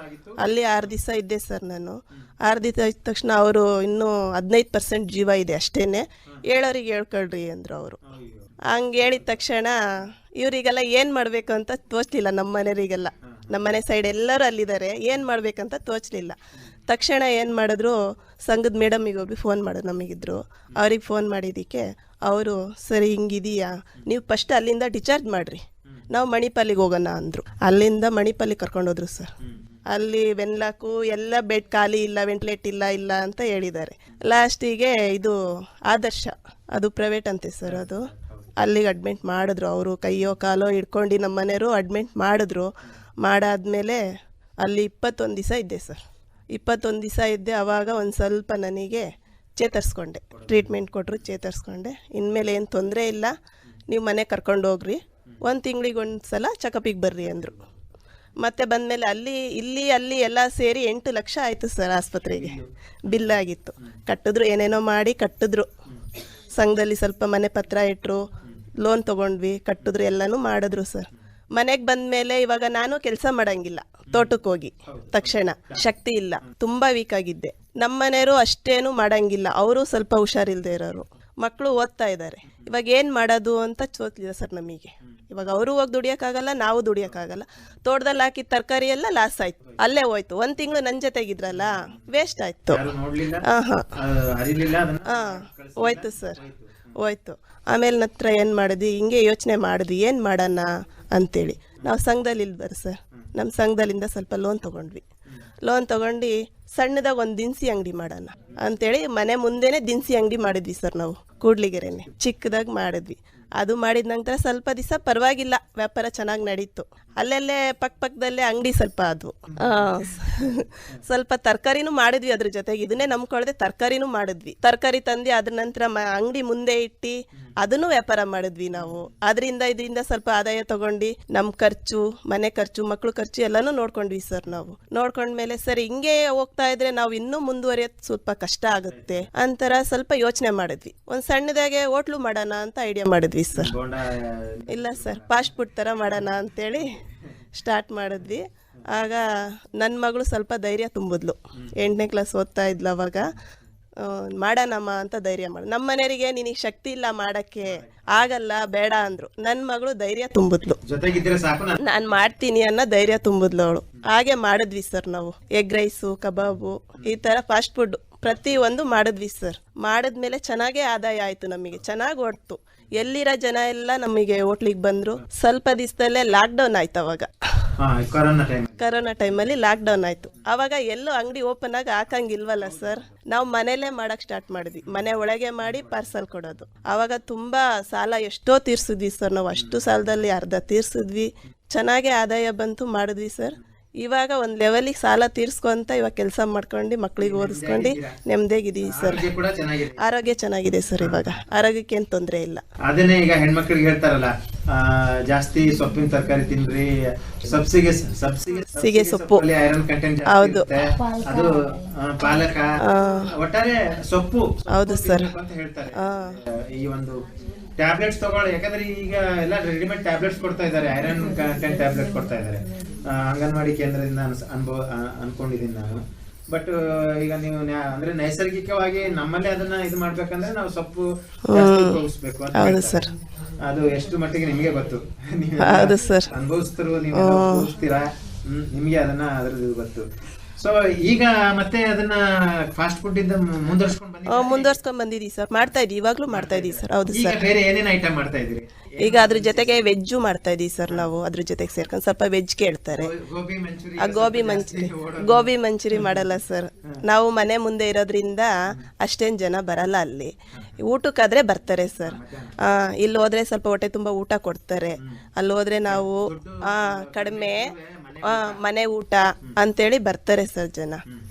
ಅಲ್ಲಿ 6 ದಿವಸ ಇದ್ದೆ ಸರ್ ನಾನು. 6 ದಿವಸ ಇದ್ದ ತಕ್ಷಣ ಅವರು ಇನ್ನೂ 15% ಜೀವ ಇದೆ ಅಷ್ಟೇನೆ, ಹೇಳೋರಿಗೆ ಹೇಳ್ಕೊಳ್ರಿ ಅಂದರು ಅವರು. ಹಂಗೆ ಹೇಳಿದ ತಕ್ಷಣ ಇವರಿಗೆಲ್ಲ ಏನು ಮಾಡಬೇಕು ಅಂತ ತೋಚಲಿಲ್ಲ. ನಮ್ಮ ಮನೆಯವರಿಗೆಲ್ಲ, ನಮ್ಮ ಮನೆ ಸೈಡ್ ಎಲ್ಲರೂ ಅಲ್ಲಿದ್ದಾರೆ, ಏನು ಮಾಡಬೇಕಂತ ತೋಚಲಿಲ್ಲ. ತಕ್ಷಣ ಏನು ಮಾಡಿದ್ರು, ಸಂಘದ ಮೇಡಮಿಗೆ ಒಬ್ಬರು ಫೋನ್ ಮಾಡೋದು ನಮಗಿದ್ರು. ಅವ್ರಿಗೆ ಫೋನ್ ಮಾಡಿದ್ದಕ್ಕೆ ಅವರು ಸರಿ ಹಿಂಗಿದೆಯಾ, ನೀವು ಫಸ್ಟ್ ಅಲ್ಲಿಂದ ಡಿಸ್ಚಾರ್ಜ್ ಮಾಡಿರಿ, ನಾವು ಮಣಿಪಾಲಿಗೆ ಹೋಗೋಣ ಅಂದರು. ಅಲ್ಲಿಂದ ಮಣಿಪಾಲಿಗೆ ಕರ್ಕೊಂಡೋದ್ರು ಸರ್. ಅಲ್ಲಿ ವೆನ್ಲಾಕು ಎಲ್ಲ ಬೆಡ್ ಖಾಲಿ ಇಲ್ಲ, ವೆಂಟಿಲೇಟ್ ಇಲ್ಲ ಅಂತ ಹೇಳಿದ್ದಾರೆ. ಲಾಸ್ಟಿಗೆ ಇದು ಆದರ್ಶ, ಅದು ಪ್ರೈವೇಟ್ ಅಂತೆ ಸರ್, ಅದು ಅಲ್ಲಿಗೆ ಅಡ್ಮಿಟ್ ಮಾಡಿದ್ರು. ಅವರು ಕೈಯೋ ಕಾಲೋ ಹಿಡ್ಕೊಂಡು ನಮ್ಮ ಮನೆಯವರು ಅಡ್ಮಿಟ್ ಮಾಡಿದ್ರು. ಮಾಡಾದ್ಮೇಲೆ ಅಲ್ಲಿ 21 ದಿವಸ ಇದ್ದೆ ಸರ್. 21 ದಿವಸ ಇದ್ದೆ. ಆವಾಗ ಒಂದು ಸ್ವಲ್ಪ ನನಗೆ ಚೇತರಿಸ್ಕೊಂಡೆ, ಟ್ರೀಟ್ಮೆಂಟ್ ಕೊಟ್ಟರು, ಚೇತರಿಸ್ಕೊಂಡೆ. ಇನ್ಮೇಲೆ ಏನು ತೊಂದರೆ ಇಲ್ಲ, ನೀವು ಮನೆ ಕರ್ಕೊಂಡು ಹೋಗ್ರಿ, 1 ತಿಂಗಳಿಗೆ 1 ಸಲ ಚೆಕಪಿಗೆ ಬರ್ರಿ ಅಂದರು. ಮತ್ತೆ ಬಂದಮೇಲೆ ಅಲ್ಲಿ ಎಲ್ಲ ಸೇರಿ 8 ಲಕ್ಷ ಆಯಿತು ಸರ್ ಆಸ್ಪತ್ರೆಗೆ ಬಿಲ್ ಆಗಿತ್ತು. ಕಟ್ಟಿದ್ರು, ಏನೇನೋ ಮಾಡಿ ಕಟ್ಟಿದ್ರು. ಸಂಘದಲ್ಲಿ ಸ್ವಲ್ಪ ಮನೆ ಪತ್ರ ಇಟ್ಟರು, ಲೋನ್ ತೊಗೊಂಡ್ವಿ, ಕಟ್ಟಿದ್ರು, ಎಲ್ಲನೂ ಮಾಡಿದ್ರು ಸರ್. ಮನೆಗೆ ಬಂದಮೇಲೆ ಇವಾಗ ನಾನು ಕೆಲಸ ಮಾಡೋಂಗಿಲ್ಲ, ತೋಟಕ್ಕೆ ಹೋಗಿ ತಕ್ಷಣ ಶಕ್ತಿ ಇಲ್ಲ, ತುಂಬ ವೀಕ್ ಆಗಿದ್ದೆ. ನಮ್ಮ ಮನೆಯವರು ಅಷ್ಟೇನು ಮಾಡೋಂಗಿಲ್ಲ, ಅವರು ಸ್ವಲ್ಪ ಹುಷಾರಿಲ್ಲದೆ ಇರೋರು, ಮಕ್ಕಳು ಓದ್ತಾ ಇದ್ದಾರೆ. ಇವಾಗ ಏನು ಮಾಡೋದು ಅಂತ ಚೋತ್ಲಿಲ್ಲ ಸರ್ ನಮಗೆ. ಇವಾಗ ಅವರು ಹೋಗಿ ದುಡಿಯೋಕ್ಕಾಗಲ್ಲ, ನಾವು ದುಡಿಯೋಕ್ಕಾಗಲ್ಲ. ತೋಟದಲ್ಲಿ ಹಾಕಿದ ತರಕಾರಿ ಎಲ್ಲ ಲಾಸ್ ಆಯ್ತು, ಅಲ್ಲೇ ಹೋಯ್ತು. 1 ತಿಂಗಳು ನನ್ನ ಜೊತೆಗಿದ್ರಲ್ಲ, ವೇಸ್ಟ್ ಆಯ್ತು. ಹೋಯ್ತು ಸರ್, ಹೋಯ್ತು. ಆಮೇಲೆ ನತ್ರ ಏನು ಮಾಡಿದ್ವಿ, ಹಿಂಗೆ ಯೋಚನೆ ಮಾಡಿದ್ವಿ, ಏನು ಮಾಡೋಣ ಅಂತೇಳಿ. ನಾವು ಸಂಘದಲ್ಲಿ ಇಲ್ಬಾರ ಸರ್, ನಮ್ಮ ಸಂಘದಲ್ಲಿಂದ ಸ್ವಲ್ಪ ಲೋನ್ ತೊಗೊಂಡ್ವಿ. ಲೋನ್ ತೊಗೊಂಡು ಸಣ್ಣದಾಗ ಒಂದು ದಿನಸಿ ಅಂಗಡಿ ಮಾಡೋಣ ಅಂತೇಳಿ ಮನೆ ಮುಂದೆನೇ ದಿನಸಿ ಅಂಗಡಿ ಮಾಡಿದ್ವಿ ಸರ್ ನಾವು, ಕೂಡ್ಲಿಗೆರೆನೆ ಚಿಕ್ಕದಾಗಿ ಮಾಡಿದ್ವಿ. ಅದು ಮಾಡಿದ ನಂತರ ಸ್ವಲ್ಪ ದಿವಸ ಪರವಾಗಿಲ್ಲ, ವ್ಯಾಪಾರ ಚೆನ್ನಾಗಿ ನಡೀತು. ಅಲ್ಲೆಲ್ಲೇ ಪಕ್ಕದಲ್ಲೇ ಅಂಗಡಿ ಸ್ವಲ್ಪ ಆದವು. ಸ್ವಲ್ಪ ತರಕಾರಿನೂ ಮಾಡಿದ್ವಿ, ಅದ್ರ ಜೊತೆಗೆ ಇದನ್ನೇ ನಂಬ್ಕೊಳ್ದೆ ತರಕಾರಿನೂ ಮಾಡಿದ್ವಿ. ತರಕಾರಿ ತಂದು ಅದ್ರ ನಂತರ ಅಂಗಡಿ ಮುಂದೆ ಇಟ್ಟು ಅದನ್ನು ವ್ಯಾಪಾರ ಮಾಡಿದ್ವಿ ನಾವು. ಇದರಿಂದ ಸ್ವಲ್ಪ ಆದಾಯ ತಗೊಂಡು ನಮ್ಮ ಖರ್ಚು, ಮನೆ ಖರ್ಚು, ಮಕ್ಕಳು ಖರ್ಚು ಎಲ್ಲನೂ ನೋಡ್ಕೊಂಡ್ವಿ ಸರ್ ನಾವು. ನೋಡ್ಕೊಂಡ್ಮೇಲೆ ಸರಿ ಹಿಂಗೆ ಹೋಗ್ತಾ ಇದ್ರೆ ನಾವು ಇನ್ನೂ ಮುಂದುವರಿಯೋದು ಸ್ವಲ್ಪ ಕಷ್ಟ ಆಗುತ್ತೆ ಅಂತರ ಸ್ವಲ್ಪ ಯೋಚನೆ ಮಾಡಿದ್ವಿ. ಒಂದು ಸಣ್ಣದಾಗೆ ಹೋಟ್ಲು ಮಾಡೋಣ ಅಂತ ಐಡಿಯಾ ಮಾಡಿದ್ವಿ ಸರ್. ಇಲ್ಲ ಸರ್, ಫಾಸ್ಟ್ ಫುಡ್ ಥರ ಮಾಡೋಣ ಅಂತೇಳಿ ಸ್ಟಾರ್ಟ್ ಮಾಡಿದ್ವಿ. ಆಗ ನನ್ನ ಮಗಳು ಸ್ವಲ್ಪ ಧೈರ್ಯ ತುಂಬಿದ್ಲು, 8ನೇ ಕ್ಲಾಸ್ ಓದ್ತಾ ಇದ್ಲು ಅವಾಗ. ಮಾಡೋಣಮ್ಮ ಅಂತ ಧೈರ್ಯ ಮಾಡಿ, ನಮ್ಮ ಮನೆಯವರಿಗೆ ನಿನಗೆ ಶಕ್ತಿ ಇಲ್ಲ ಮಾಡೋಕ್ಕೆ, ಆಗಲ್ಲ ಬೇಡ ಅಂದರು. ನನ್ನ ಮಗಳು ಧೈರ್ಯ ತುಂಬಿದ್ಲು, ನಾನು ಮಾಡ್ತೀನಿ ಅನ್ನೋ ಧೈರ್ಯ ತುಂಬಿದ್ಲು ಅವಳು. ಹಾಗೆ ಮಾಡಿದ್ವಿ ಸರ್ ನಾವು. ಎಗ್ ರೈಸು, ಕಬಾಬು, ಈ ಥರ ಫಾಸ್ಟ್ ಫುಡ್ ಪ್ರತಿಯೊಂದು ಮಾಡಿದ್ವಿ ಸರ್. ಮಾಡಿದ್ಮೇಲೆ ಚೆನ್ನಾಗೇ ಆದಾಯ ಆಯಿತು ನಮಗೆ, ಚೆನ್ನಾಗಿ ಓಡ್ತು. ಎಲ್ಲಿರೋ ಜನ ಎಲ್ಲ ನಮಗೆ ಹೋಟ್ಲಿಗೆ ಬಂದರು. ಸ್ವಲ್ಪ ದಿವಸದಲ್ಲೇ ಲಾಕ್ಡೌನ್ ಆಯ್ತು. ಅವಾಗ ಕರೋನಾ ಟೈಮಲ್ಲಿ ಲಾಕ್ಡೌನ್ ಆಯಿತು. ಆವಾಗ ಎಲ್ಲೂ ಅಂಗಡಿ ಓಪನ್ ಆಗಿ ಹಾಕಂಗಿಲ್ವಲ್ಲ ಸರ್, ನಾವು ಮನೇಲೇ ಮಾಡೋಕ್ಕೆ ಸ್ಟಾರ್ಟ್ ಮಾಡಿದ್ವಿ. ಮನೆ ಒಳಗೆ ಮಾಡಿ ಪಾರ್ಸಲ್ ಕೊಡೋದು. ಆವಾಗ ತುಂಬ ಸಾಲ ಎಷ್ಟೋ ತೀರ್ಸಿದ್ವಿ ಸರ್ ನಾವು. ಅಷ್ಟು ಸಾಲದಲ್ಲಿ ಅರ್ಧ ತೀರ್ಸಿದ್ವಿ, ಚೆನ್ನಾಗೇ ಆದಾಯ ಬಂತು, ಮಾಡಿದ್ವಿ ಸರ್. ಇವಾಗ ಒಂದು ಲೆವೆಲಿಗೆ ಸಾಲ ತೀರ್ಸ್ಕೊಂತ ಇವಾಗ ಕೆಲಸ ಮಾಡ್ಕೊಂಡು ಮಕ್ಳಿಗೆ ಓದಿಸ್ಕೊಂಡು ನೆಮ್ಮದಿಯಾಗಿದ್ದೀವಿ ಸರ್. ಆರೋಗ್ಯ ಚೆನ್ನಾಗಿದೆ ಸರ್, ಇವಾಗ ಆರೋಗ್ಯಕ್ಕೇನು ತೊಂದರೆ ಇಲ್ಲ. ಅದನ್ನೇ ಈಗ ಹೆಣ್ಮಕ್ಳಿಗೆ ಹೇಳ್ತಾರಲ್ಲ, ಜಾಸ್ತಿ ಸೊಪ್ಪಿನ ತರಕಾರಿ ತಿನ್ರಿ, ಸಬ್ಸಿಗೆ ಸೊಪ್ಪು, ಐರನ್ ಕಂಟೆಂಟ್ ಹೌದು, ಅದು ಪಾಲಕ, ಒಟ್ಟಾರೆ ಸೊಪ್ಪು ಹೌದು ಸರ್ ಅಂತ ಹೇಳ್ತಾರೆ. ಈ ಒಂದು ಟ್ಯಾಬ್ಲೆಟ್ಸ್ ತಗೊಳ್ಳಿ, ಯಾಕಂದ್ರೆ ಈಗ ಎಲ್ಲ ರೆಡಿಮೇಡ್ ಟ್ಯಾಬ್ಲೆಟ್ಸ್ ಕೊಡ್ತಾ ಇದ್ದಾರೆ, ಐರನ್ ಕಂಟೆಂಟ್ ಟ್ಯಾಬ್ಲೆಟ್ ಕೊಡ್ತಾ ಇದ್ದಾರೆ. ಅಂಗನವಾಡಿ ಕೇಂದ್ರದಿಂದ ಅನ್ಕೊಂಡಿದ್ದೀನಿ ನಾನು. ಬಟ್ ಈಗ ನೀವು ಅಂದ್ರೆ ನೈಸರ್ಗಿಕವಾಗಿ ನಮ್ಮಲ್ಲೇ ಅದನ್ನ ಇದು ಮಾಡ್ಬೇಕಂದ್ರೆ ನಾವು ಸೊಪ್ಪು ಉಪಯೋಗಿಸ್ಬೇಕು ಅಂತ ಹೇಳ್ತಾರೆ. ಅದು ಎಷ್ಟು ಮಟ್ಟಿಗೆ ನಿಮಗೆ ಗೊತ್ತು, ನೀವು ಅನುಭವಿಸ್ತಿರೋ, ನೀವು ಅನುಭವಿಸ್ತೀರಾ, ನಿಮ್ಗೆ ಅದನ್ನ ಅದ್ರದ್ದು ಗೊತ್ತು. ಸೊ ಈಗ ಮತ್ತೆ ಅದನ್ನ ಫಾಸ್ಟ್ ಫುಡ್ ಇಂದ ಮುಂದುವರ್ಸ್ಕೊಂಡ್ ಬಂದಿದ್ದೀವಿ ಸರ್. ಮಾಡ್ತಾ ಇದೀವಿ, ಇವಾಗ್ಲೂ ಮಾಡ್ತಾ ಇದೀವಿ ಸರ್. ಹೌದು ಸರ್. ಬೇರೆ ಏನೇನು ಐಟಮ್ ಮಾಡ್ತಾ ಇದೀರಿ ಈಗ? ಅದ್ರ ಜೊತೆಗೆ ವೆಜ್ಜು ಮಾಡ್ತಾ ಇದೀವಿ ಸರ್ ನಾವು. ಅದ್ರ ಜೊತೆಗೆ ಸೇರ್ಕೊಂಡು ಸ್ವಲ್ಪ ವೆಜ್ ಕೇಳ್ತಾರೆ. ಗೋಬಿ ಮಂಚೂರಿ ಮಾಡಲ್ಲ ಸರ್ ನಾವು. ಮನೆ ಮುಂದೆ ಇರೋದ್ರಿಂದ ಅಷ್ಟೇನು ಜನ ಬರಲ್ಲ ಅಲ್ಲಿ. ಊಟಕ್ಕಾದ್ರೆ ಬರ್ತಾರೆ ಸರ್. ಇಲ್ಲಿ ಹೋದ್ರೆ ಸ್ವಲ್ಪ ಹೊಟ್ಟೆ ತುಂಬ ಊಟ ಕೊಡ್ತಾರೆ. ಅಲ್ಲಿ ಹೋದ್ರೆ ನಾವು ಕಡಿಮೆ ಮನೆ ಊಟ ಅಂತೇಳಿ ಬರ್ತಾರೆ ಸರ್ ಜನ.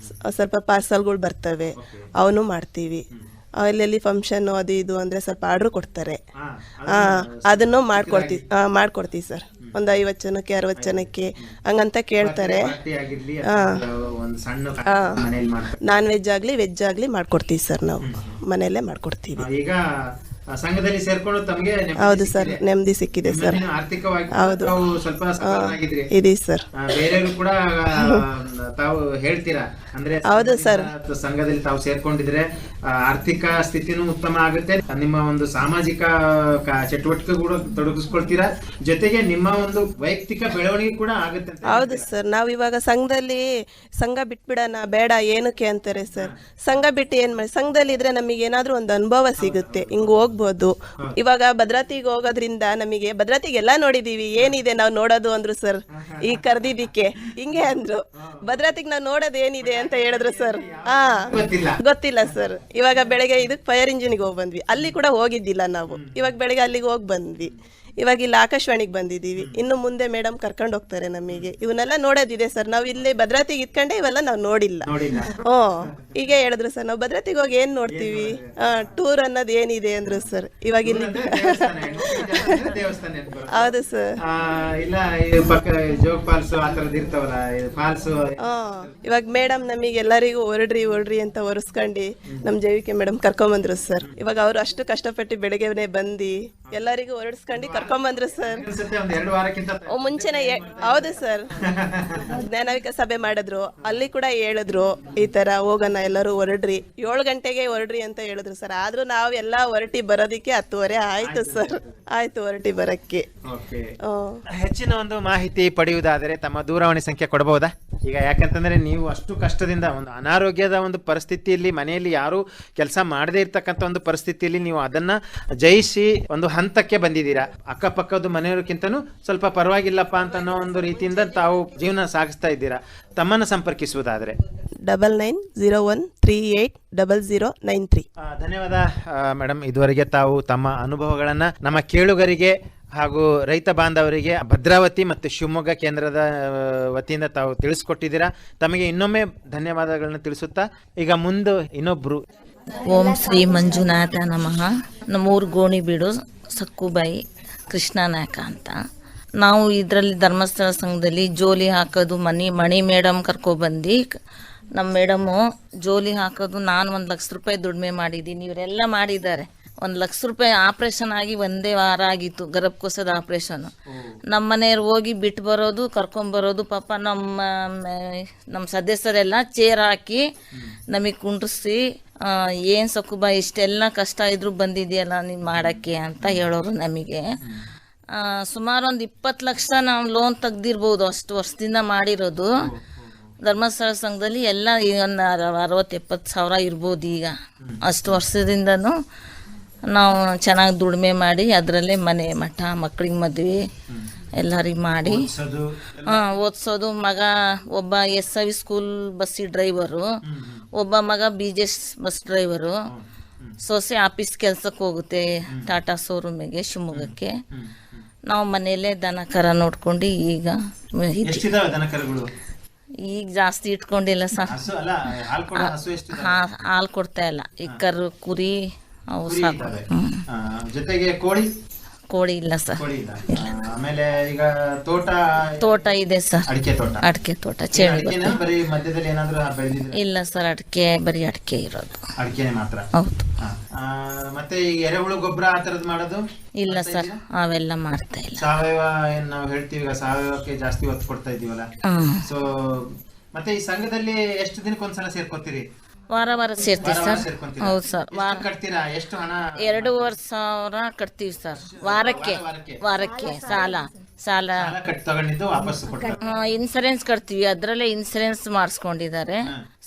ಸ್ವಲ್ಪ ಪಾರ್ಸಲ್ಗಳು ಬರ್ತವೆ, ಅವನು ಮಾಡ್ತೀವಿ. ಅಲ್ಲೆಲ್ಲಿ ಫಂಕ್ಷನ್ ಅದು ಇದು ಅಂದ್ರೆ ಸ್ವಲ್ಪ ಆರ್ಡ್ರ್ ಕೊಡ್ತಾರೆ, ಅದನ್ನು ಮಾಡ್ಕೊಡ್ತೀವಿ ಸರ್. ಒಂದು 50 ಜನಕ್ಕೆ 60 ಜನಕ್ಕೆ ಹಂಗಂತ ಕೇಳ್ತಾರೆ. ನಾನ್ ವೆಜ್ ಆಗಲಿ ವೆಜ್ ಆಗಲಿ ಮಾಡ್ಕೊಡ್ತೀವಿ ಸರ್ ನಾವು, ಮನೆಯಲ್ಲೇ ಮಾಡ್ಕೊಡ್ತೀವಿ. ಈಗ ಸಂಘದಲ್ಲಿ ಸೇರ್ಕೊಂಡು ತಮಗೆ ಹೌದು ಸರ್, ನೆಮ್ಮದಿ ಸಿಕ್ಕಿದೆ ಸರ್. ಆರ್ಥಿಕವಾಗಿ ಹೌದು. ತಾವು ಸ್ವಲ್ಪ ಸಬಲರಾಗಿದ್ರಿ. ಇದೆ ಸರ್. ಬೇರೆಯವರು ಕೂಡ ತಾವು ಹೇಳ್ತೀರಾ ಅಂದ್ರೆ ಹೌದು ಸರ್. ಸಂಘದಲ್ಲಿ ತಾವು ಸೇರ್ಕೊಂಡಿದ್ರೆ ಆರ್ಥಿಕ ಸ್ಥಿತಿನೂ ಉತ್ತಮ ಆಗುತ್ತೆ, ನಿಮ್ಮ ಒಂದು ಸಾಮಾಜಿಕ ಚಟುವಟಿಕೆ ಕೂಡ ತೊಡಗಿಸ್ಕೊಳ್ತೀರಾ, ಜೊತೆಗೆ ನಿಮ್ಮ ಒಂದು ವೈಯಕ್ತಿಕ ಬೆಳವಣಿಗೆ ಕೂಡ ಆಗುತ್ತೆ ಅಂತ. ಹೌದು ಸರ್. ನಾವು ಇವಾಗ ಸಂಘದಲ್ಲಿ ಸಂಘ ಬಿಟ್ಬಿಡೋಣ ಬೇಡ ಏನಕ್ಕೆ ಅಂತಾರೆ ಸರ್. ಸಂಘ ಬಿಟ್ಟು ಏನ್ ಮಾಡಿ, ಸಂಘದಲ್ಲಿ ಇದ್ರೆ ನಮಗೆ ಏನಾದ್ರೂ ಒಂದು ಅನುಭವ ಸಿಗುತ್ತೆ, ಹಿಂಗ್ ಹೋಗ್ಬೋದು. ಇವಾಗ ಭದ್ರಾತಿಗೆ ಹೋಗೋದ್ರಿಂದ ನಮಗೆ ಭದ್ರಾತಿಗೆ ಎಲ್ಲ ನೋಡಿದೀವಿ, ಏನಿದೆ ನಾವು ನೋಡೋದು ಅಂದ್ರು ಸರ್. ಈಗ ಕರ್ದಿದ್ದಕ್ಕೆ ಹಿಂಗೆ ಅಂದ್ರು, ಭದ್ರಾತಿಗೆ ನಾವು ನೋಡೋದು ಏನಿದೆ ಅಂತ ಹೇಳಿದ್ರು ಸರ್. ಗೊತ್ತಿಲ್ಲ ಸರ್. ಇವಾಗ ಬೆಳಗ್ಗೆ ಇದಕ್ಕೆ ಫೈರ್ ಇಂಜಿನ್ಗೆ ಹೋಗಿ ಬಂದ್ವಿ, ಅಲ್ಲಿ ಕೂಡ ಹೋಗಿದ್ದಿಲ್ಲ ನಾವು. ಇವಾಗ ಬೆಳಗ್ಗೆ ಅಲ್ಲಿಗೆ ಹೋಗಿ ಬಂದ್ವಿ. ಇವಾಗ ಇಲ್ಲಿ ಆಕಾಶವಾಣಿಗೆ ಬಂದಿದ್ದೀವಿ. ಇನ್ನು ಮುಂದೆ ಮೇಡಮ್ ಕರ್ಕೊಂಡು ಹೋಗ್ತಾರೆ ನಮಗೆ. ಇವನ್ನೆಲ್ಲ ನೋಡೋದಿದೆ ಸರ್. ನಾವು ಇಲ್ಲಿ ಭದ್ರಾತಿಗೆ ಇಟ್ಕೊಂಡೆ ಇವೆಲ್ಲ ನಾವು ನೋಡಿಲ್ಲ. ಹೀಗೆ ಹೇಳಿದ್ರು ಸರ್. ನಾವು ಭದ್ರಾತಿಗೆ ಹೋಗಿ ಏನ್ ನೋಡ್ತೀವಿ, ಟೂರ್ ಅನ್ನೋದು ಏನಿದೆ ಅಂದ್ರು ಸರ್. ಇವಾಗ ಇಲ್ಲಿ ಹೌದು ಸರ್. ಇಲ್ಲ ಪಕ್ಕ ಜೋಗ ಫಾಲ್ಸ್ ಆ ತರದ್ ಇರ್ತಾವಲ್ಲ ಫಾಲ್ಸ್. ಇವಾಗ ಮೇಡಮ್ ನಮಗೆ ಎಲ್ಲರಿಗೂ ಹೊರಡ್ರಿ ಅಂತ ಒರೆಸ್ಕೊಂಡು ನಮ್ ಜೈವಿಕೆ ಮೇಡಮ್ ಕರ್ಕೊಂಬಂದ್ರು ಸರ್. ಇವಾಗ ಅವ್ರು ಅಷ್ಟು ಕಷ್ಟಪಟ್ಟು ಬೆಳಗ್ಗೆನೆ ಬಂದು ಎಲ್ಲರಿಗೂ ಹೊರಡಿಸ್ಕೊಂಡು ಕರ್ಕೊಂಬಂದ್ರು ಸರ್. ಮುಂಚೆನೆ ಹೌದು ಸರ್. ಜ್ಞಾನವಿಕ ಸಭೆ ಮಾಡಿದ್ರು, ಅಲ್ಲಿ ಕೂಡ ಹೇಳಿದ್ರು ಈ ತರ ಹೋಗೋಣ ಎಲ್ಲರೂ ಹೊರಡ್ರಿ, 7 ಗಂಟೆಗೆ ಹೊರಡ್ರಿ ಅಂತ ಹೇಳಿದ್ರು ಸರ್. ಆದ್ರೂ ನಾವು ಎಲ್ಲ ಹೊರಟಿ ಬರೋದಿಕ್ಕೆ 10:30 ಆಯ್ತು ಸರ್. ಆಯ್ತು ಹೊರಟಿ ಬರಕ್ಕೆ. ಹೆಚ್ಚಿನ ಒಂದು ಮಾಹಿತಿ ಪಡೆಯುವುದಾದರೆ ತಮ್ಮ ದೂರವಾಣಿ ಸಂಖ್ಯೆ ಕೊಡಬಹುದಾ? ಈಗ ಯಾಕಂತಂದ್ರೆ ನೀವು ಅಷ್ಟು ಕಷ್ಟದಿಂದ ಒಂದು ಅನಾರೋಗ್ಯದ ಒಂದು ಪರಿಸ್ಥಿತಿಯಲ್ಲಿ ಮನೆಯಲ್ಲಿ ಯಾರು ಕೆಲಸ ಮಾಡದೇ ಇರ್ತಕ್ಕಂಥ ಒಂದು ಪರಿಸ್ಥಿತಿಯಲ್ಲಿ ನೀವು ಅದನ್ನ ಜಯಿಸಿ ಒಂದು ಹಂತಕ್ಕೆ ಬಂದಿದ್ದೀರಾ. ಅಕ್ಕಪಕ್ಕದ ಮನೆಯವರಿಗಿಂತನೂ ಸ್ವಲ್ಪ ಪರವಾಗಿಲ್ಲಪ್ಪ ಅಂತ ಅನ್ನೋ ಒಂದು ರೀತಿಯಿಂದ ತಾವು ಜೀವನ ಸಾಗಿಸ್ತಾ ಇದ್ದೀರಾ. ತಮ್ಮನ್ನು ಸಂಪರ್ಕಿಸುವುದಾದ್ರೆ 9901380093. ಧನ್ಯವಾದ ಮೇಡಮ್. ಇದುವರೆಗೆ ತಾವು ತಮ್ಮ ಅನುಭವಗಳನ್ನ ನಮ್ಮ ಕೇಳುಗರಿಗೆ ಹಾಗೂ ರೈತ ಬಾಂಧವರಿಗೆ ಭದ್ರಾವತಿ ಮತ್ತು ಶಿವಮೊಗ್ಗ ಕೇಂದ್ರದ ವತಿಯಿಂದ ತಾವು ತಿಳಿಸ್ಕೊಟ್ಟಿದ್ದೀರಾ. ತಮಗೆ ಇನ್ನೊಮ್ಮೆ ಧನ್ಯವಾದಗಳನ್ನ ತಿಳಿಸುತ್ತಾ ಈಗ ಮುಂದೆ ಇನ್ನೊಬ್ರು. ಓಂ ಶ್ರೀ ಮಂಜುನಾಥ ನಮಃ. ನಮ್ಮೂರು ಗೋಣಿಬೀಡು, ಸಕ್ಕುಬಾಯಿ ಕೃಷ್ಣ ನಾಯಕ ಅಂತ. ನಾವು ಇದರಲ್ಲಿ ಧರ್ಮಸ್ಥಳ ಸಂಘದಲ್ಲಿ ಜೋಲಿ ಹಾಕೋದು ಮಣಿ ಮೇಡಮ್ ಕರ್ಕೊಬಂದು ನಮ್ಮ ಮೇಡಮು ಜೋಲಿ ಹಾಕೋದು ನಾನು 1 ಲಕ್ಷ ರೂಪಾಯಿ ದುಡಿಮೆ ಮಾಡಿದ್ದೀನಿ. ಇವರೆಲ್ಲ ಮಾಡಿದ್ದಾರೆ. 1 ಲಕ್ಷ ರೂಪಾಯಿ ಆಪ್ರೇಷನ್ ಆಗಿ 1 ವಾರ ಆಗಿತ್ತು, ಗರ್ಭಕೋಶದ ಆಪ್ರೇಷನ್. ನಮ್ಮ ಮನೆಯವ್ರು ಹೋಗಿ ಬಿಟ್ಟು ಬರೋದು ಕರ್ಕೊಂಬರೋದು. ಪಾಪ ನಮ್ಮ ಸದಸ್ಯರೆಲ್ಲ ಚೇರ್ ಹಾಕಿ ನಮಗೆ ಕುಂಡ್ರಿಸಿ ಏನು ಸಕ್ಕುಬಾ ಇಷ್ಟೆಲ್ಲ ಕಷ್ಟ ಇದ್ರೂ ಬಂದಿದೆಯಲ್ಲ ನೀನು ಮಾಡೋಕ್ಕೆ ಅಂತ ಹೇಳೋರು ನಮಗೆ. ಸುಮಾರು ಒಂದು 20 ಲಕ್ಷ ನಾವು ಲೋನ್ ತೆಗ್ದಿರ್ಬೋದು, ಅಷ್ಟು ವರ್ಷದಿಂದ ಮಾಡಿರೋದು. ಧರ್ಮಸ್ಥಳ ಸಂಘದಲ್ಲಿ ಎಲ್ಲ ಒಂದು 60-70 ಸಾವಿರ ಇರ್ಬೋದು ಈಗ. ಅಷ್ಟು ವರ್ಷದಿಂದನೂ ನಾವು ಚೆನ್ನಾಗಿ ದುಡಿಮೆ ಮಾಡಿ ಅದರಲ್ಲೇ ಮನೆ ಮಠ, ಮಕ್ಕಳಿಗೆ ಮದುವೆ ಎಲ್ಲರಿಗೆ ಮಾಡಿ ಓದಿಸೋದು. ಮಗ ಒಬ್ಬ SIV ಸ್ಕೂಲ್ ಬಸ್ಸಿ ಡ್ರೈವರು, ಒಬ್ಬ ಮಗ BJS ಬಸ್ ಡ್ರೈವರು. ಸೊಸೆ ಆಫೀಸ್ ಕೆಲಸಕ್ಕೆ ಹೋಗುತ್ತೆ ಟಾಟಾ ಶೋರೂಮಿಗೆ ಶಿವಮೊಗ್ಗಕ್ಕೆ. ನಾವು ಮನೆಯಲ್ಲೇ ದನ ಕರ ನೋಡ್ಕೊಂಡು ಈಗ ಈಗ ಜಾಸ್ತಿ ಇಟ್ಕೊಂಡಿಲ್ಲ ಸರ್. ಹಾಲು ಕೊಡ್ತಾ ಇಲ್ಲ. ಈ ಕರು ಕುರಿ ಅವು ಸಾಕು. ಜೊತೆಗೆ ಕೋಳಿ ಇಲ್ಲ ಸರ್. ಆಮೇಲೆ ಈಗ ತೋಟ ಇದೆ ಸರ್. ಅಡಿಕೆ ತೋಟ ಚೇಳು ಇಲ್ಲ ಸರ್. ಬರೀ ಅಡಿಕೆ ಇರೋದು. ಅಡಿಕೆನೆ ಮಾತ್ರ. ಹೌದು. ಮತ್ತೆ ಈ ಎರೆಹುಳು ಗೊಬ್ಬರ ಆ ತರದ್ ಮಾಡೋದು ಇಲ್ಲ ಸರ್, ಅವೆಲ್ಲ ಮಾಡ್ತಾ ಇಲ್ಲ. ಸಾವಯವ ಏನ್ ನಾವು ಹೇಳ್ತೀವಿ, ಈಗ ಸಾವಯವಕ್ಕೆ ಜಾಸ್ತಿ ಒತ್ತು ಕೊಡ್ತಾ ಇದೀವಲ್ಲ. ಸೊ ಮತ್ತೆ ಈ ಸಂಘದಲ್ಲಿ ಎಷ್ಟು ದಿನಕ್ಕೊಂದ್ಸಲ ಸೇರ್ಕೊತೀರಿ? ವಾರ ಸೇರ್ತೀವಿ ಸರ್. ಹೌದು ಸರ್. ಕಟ್ತೀರಾ? ಎಷ್ಟು ಹಣ? 2,500 ಕಟ್ತೀವಿ ಸರ್ ವಾರಕ್ಕೆ. ಸಾಲ ತಗೊಂಡಿದ್ದು ವಾಪಸ್ ಕೊಡ್ತಾರೆ. ಇನ್ಸೂರೆನ್ಸ್ ಕಟ್ತೀವಿ, ಅದರಲ್ಲೇ ಇನ್ಸೂರೆನ್ಸ್ ಮಾಡಿಸ್ಕೊಂಡಿದ್ದಾರೆ.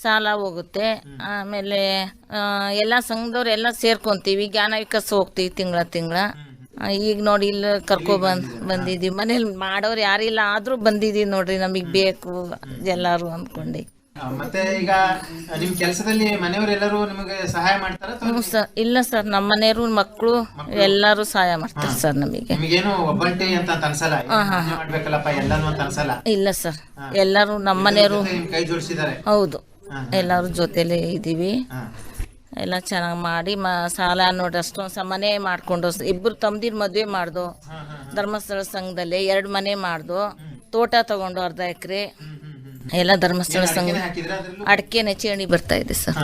ಸಾಲ ಹೋಗುತ್ತೆ. ಆಮೇಲೆ ಎಲ್ಲ ಸಂಘದವ್ರು ಎಲ್ಲ ಸೇರ್ಕೊಂತೀವಿ. ಜ್ಞಾನ ವಿಕಾಸ ಹೋಗ್ತೀವಿ ತಿಂಗಳ. ಈಗ ನೋಡಿ ಇಲ್ಲಿ ಬಂದಿದ್ದೀವಿ. ಮನೇಲಿ ಮಾಡೋರು ಯಾರಿಲ್ಲ ಆದ್ರೂ ಬಂದಿದ್ದೀವಿ ನೋಡ್ರಿ, ನಮಗ್ ಬೇಕು ಎಲ್ಲಾರು ಅಂದ್ಕೊಂಡು. ಮತ್ತೆ ಈಗ ನಿಮ್ ಕೆಲಸದಲ್ಲಿ ಮನೆಯವರೆಲ್ಲರೂ ನಿಮಗೆ ಸಹಾಯ ಮಾಡ್ತಾರ? ಇಲ್ಲ ಸರ್, ನಮ್ಮ ಮನೆಯವರು ಮಕ್ಕಳು ಎಲ್ಲರೂ ಸಹಾಯ ಮಾಡ್ತಾರೆ ಸರ್ ನಮಗೆ. ನಿಮಗೇನು ಒಬ್ಬಂಟಿ ಅಂತ ಅನ್ಸಲ್ಲ, ಮಾಡ್ಬೇಕಲ್ಲಪ್ಪ ಎಲ್ಲಾನು ಅಂತ ಅನ್ಸಲ್ಲ? ಇಲ್ಲ ಸರ್, ಎಲ್ಲರೂ ನಮ್ಮ ಮನೆಯವರು ಕೈ ಜೋಡಿಸಿದ್ದಾರೆ. ಹೌದು, ಎಲ್ಲರೂ ಜೊತೆಲೇ ಇದೀವಿ. ಎಲ್ಲ ಚೆನ್ನಾಗಿ ಮಾಡಿ ಸಾಲ ನೋಡಿ ಅಷ್ಟೊಂದು ಮನೆ ಮಾಡ್ಕೊಂಡು 2 ತಮ್ಮದಿರ್ ಮದುವೆ ಮಾಡ್ದು. ಧರ್ಮಸ್ಥಳ ಸಂಘದಲ್ಲಿ 2 ಮನೆ ಮಾಡ್ದು. ತೋಟ ತಗೊಂಡು 1/2 ಎಕರೆ ಎಲ್ಲ ಧರ್ಮಸ್ಥಳ ಸಂಘ. ಅಡಿಕೆನೆ ಚೇಣಿ ಬರ್ತಾ ಇದೆ ಸರ್.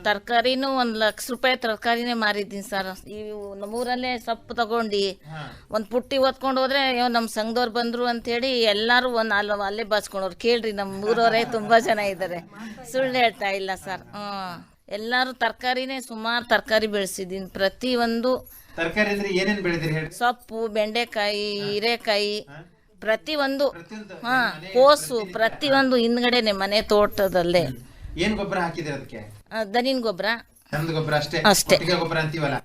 ತರಕಾರಿನೂ 1,00,000 ರೂಪಾಯಿ ತರಕಾರಿನೇ ಮಾರಿದ್ದೀನಿ ಸರ್. ಇವು ನಮ್ಮೂರಲ್ಲೇ ಸೊಪ್ಪು ತಗೊಂಡು ಒಂದು ಪುಟ್ಟಿ ಓದ್ಕೊಂಡು ಹೋದ್ರೆ ನಮ್ಮ ಸಂಘದವ್ರು ಬಂದರು ಅಂತೇಳಿ ಎಲ್ಲರೂ ಅಲ್ಲೇ ಬಾಚ್ಕೊಂಡವ್ರು. ಕೇಳ್ರಿ, ನಮ್ಮ ಊರವರೇ ತುಂಬ ಜನ ಇದ್ದಾರೆ, ಸುಳ್ಳು ಹೇಳ್ತಾ ಇಲ್ಲ ಸರ್. ಎಲ್ಲರೂ ತರಕಾರಿನೇ, ಸುಮಾರು ತರಕಾರಿ ಬೆಳೆಸಿದ್ದೀನಿ. ಪ್ರತಿಯೊಂದು ತರಕಾರಿ ಅಂದ್ರೆ ಏನೇನ್ ಬೆಳೆದಿರಿ ಹೇಳಿ? ಸೊಪ್ಪು, ಬೆಂಡೆಕಾಯಿ, ಹೀರೆಕಾಯಿ, ಪ್ರತಿಯೊಂದು. ಕೋಸು, ಪ್ರತಿಯೊಂದು ಹಿಂದ್ಗಡೆನೆ ಮನೆ ತೋಟದಲ್ಲೇ. ಏನ್ ಗೊಬ್ಬರ ಹಾಕಿದಿರಿ ಅದಕ್ಕೆ? ದನಿನ್ ಗೊಬ್ಬರ, ಚಂದ ಗೊಬ್ಬರ ಅಷ್ಟೇ, ಅಷ್ಟೇ. ಕೊಟ್ಟಿಗೆ ಗೊಬ್ಬರ ಅಂತೀವಲ್ಲ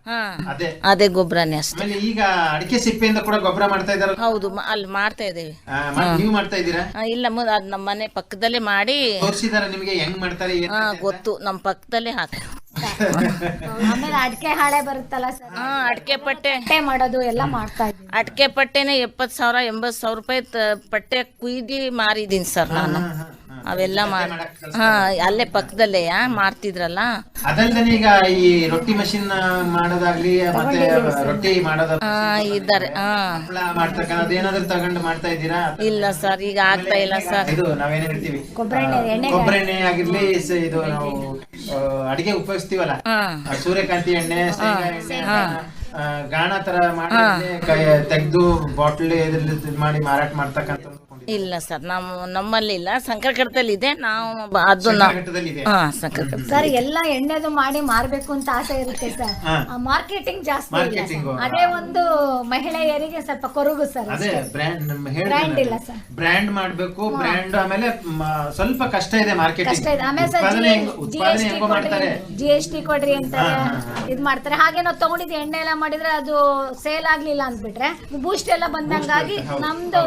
ಅದೇ ಗೊಬ್ಬರನೇ ಅಷ್ಟೇ. ಆಮೇಲೆ ಈಗ ಅಡಿಕೆ ಸಿಪ್ಪೆಯಿಂದ ಕೂಡ ಗೊಬ್ಬರ ಮಾಡ್ತಾ ಇದಾರ? ಹೌದು, ಅಲ್ಲಿ ಮಾಡ್ತಾ ಇದ್ದೇವೆ. ನೀವು ಮಾಡ್ತಾ ಇದ್ದೀರಾ? ಇಲ್ಲ, ಅದ್ ನಮ್ಮ ಮನೆ ಪಕ್ಕದಲ್ಲೇ ಮಾಡಿ ತೋರಿಸಿದಾರ ನಿಮಗೆ ಹೆಂಗ್ ಮಾಡ್ತಾರೆ? ಗೊತ್ತು, ನಮ್ಮ ಪಕ್ಕದಲ್ಲೇ ಹಾಕ. ಆಮೇಲೆ ಅಡಿಕೆ ಹಾಳೆ ಬರುತ್ತಲ್ಲ ಸರ್, ಅಡಿಕೆ ಪಟ್ಟೆ ಮಾಡೋದು ಎಲ್ಲ ಮಾಡ್ತಾ ಇದ್ದೀವಿ. ಅಡಿಕೆ ಪಟ್ಟೆನೆ 70,000 80,000 ರೂಪಾಯಿ ಪಟ್ಟೆ ಕುಯ್ದು ಮಾರಿದ್ದೀನಿ ಸರ್ ನಾನು. ಅವೆಲ್ಲ ಅಲ್ಲೇ ಪಕ್ಕದಲ್ಲೇ ಮಾಡ್ತಿದ್ರಲ್ಲ. ಅದಲ್ದೇ ಈಗ ಈ ರೊಟ್ಟಿ ಮಷಿನ್ ಮಾಡೋದಾಗ್ಲಿ, ಮತ್ತೆ ರೊಟ್ಟಿ ಮಾಡೋದ ಇದ್ದಾರೆ. ಮಾಡ್ತಕ್ಕಂಥದ್ದು ಏನಾದ್ರು ತಗೊಂಡು ಮಾಡ್ತಾ ಇದ್ದೀರಾ? ಇಲ್ಲ ಸರ್, ಈಗ ಆಗ್ತಾ ಇಲ್ಲ ಸರ್. ಇದು ನಾವೇನ್ ಹೇಳ್ತೀವಿ, ಕೊಬ್ಬರಿ ಎಣ್ಣೆ ಆಗಿರ್ಲಿ, ಇದು ನಾವು ಅಡಿಗೆ ಉಪಯೋಗಿಸ್ತೀವಲ್ಲ, ಸೂರ್ಯಕಾಂತಿ ಎಣ್ಣೆ, ಶೇಂಗಾ ಎಣ್ಣೆ, ಗಾಣ ತರ ಮಾಡಿ ತೆಗೆದು ಬಾಟ್ಲಿ ಇದ್ರಲ್ಲಿ ಮಾಡಿ ಮಾರಾಟ ಮಾಡ್ತಕ್ಕಂಥ. ಇಲ್ಲ ಸರ್, ನಮ್ಮಲ್ಲಿ ಇಲ್ಲ, ಸಂಕರಘಟ್ಟದಲ್ಲಿ ಇದೆ. ನಾವು ಅದನ್ನ ಸರ್ ಎಲ್ಲ ಎಣ್ಣೆದು ಮಾಡಿ ಮಾರ್ಬೇಕು ಅಂತ ಆಸೆ ಇರುತ್ತೆ ಸರ್. ಮಾರ್ಕೆಟಿಂಗ್ ಜಾಸ್ತಿ ಇಲ್ಲ ಸರ್. ಅದೇ ಒಂದು ಮಹಿಳೆಯರಿಗೆ ಸ್ವಲ್ಪ ಕೊರಗು ಸರ್. ಅದೇ ಬ್ರ್ಯಾಂಡ್ ಇಲ್ಲ ಸರ್. ಬ್ರ್ಯಾಂಡ್ ಮಾಡ್ಬೇಕು, ಬ್ರ್ಯಾಂಡ್ ಆಮೇಲೆ ಸ್ವಲ್ಪ ಕಷ್ಟ ಇದೆ ಮಾರ್ಕೆಟಿಂಗ್. ಕಷ್ಟ ಇದೆ. ಆಮೇಲೆ ಸರ್ GST ಕೊಡ್ರಿ ಅಂತ ಇದ್ ಮಾಡ್ತಾರೆ. ಹಾಗೆ ನಾವು ತಗೊಂಡಿದ್ದು ಎಣ್ಣೆ ಎಲ್ಲ ಮಾಡಿದ್ರೆ ಅದು ಸೇಲ್ ಆಗ್ಲಿಲ್ಲ ಅಂದ್ಬಿಟ್ರೆ ಬೂಸ್ಟ್ ಎಲ್ಲ ಬಂದಂಗಾಗಿ ನಮ್ದು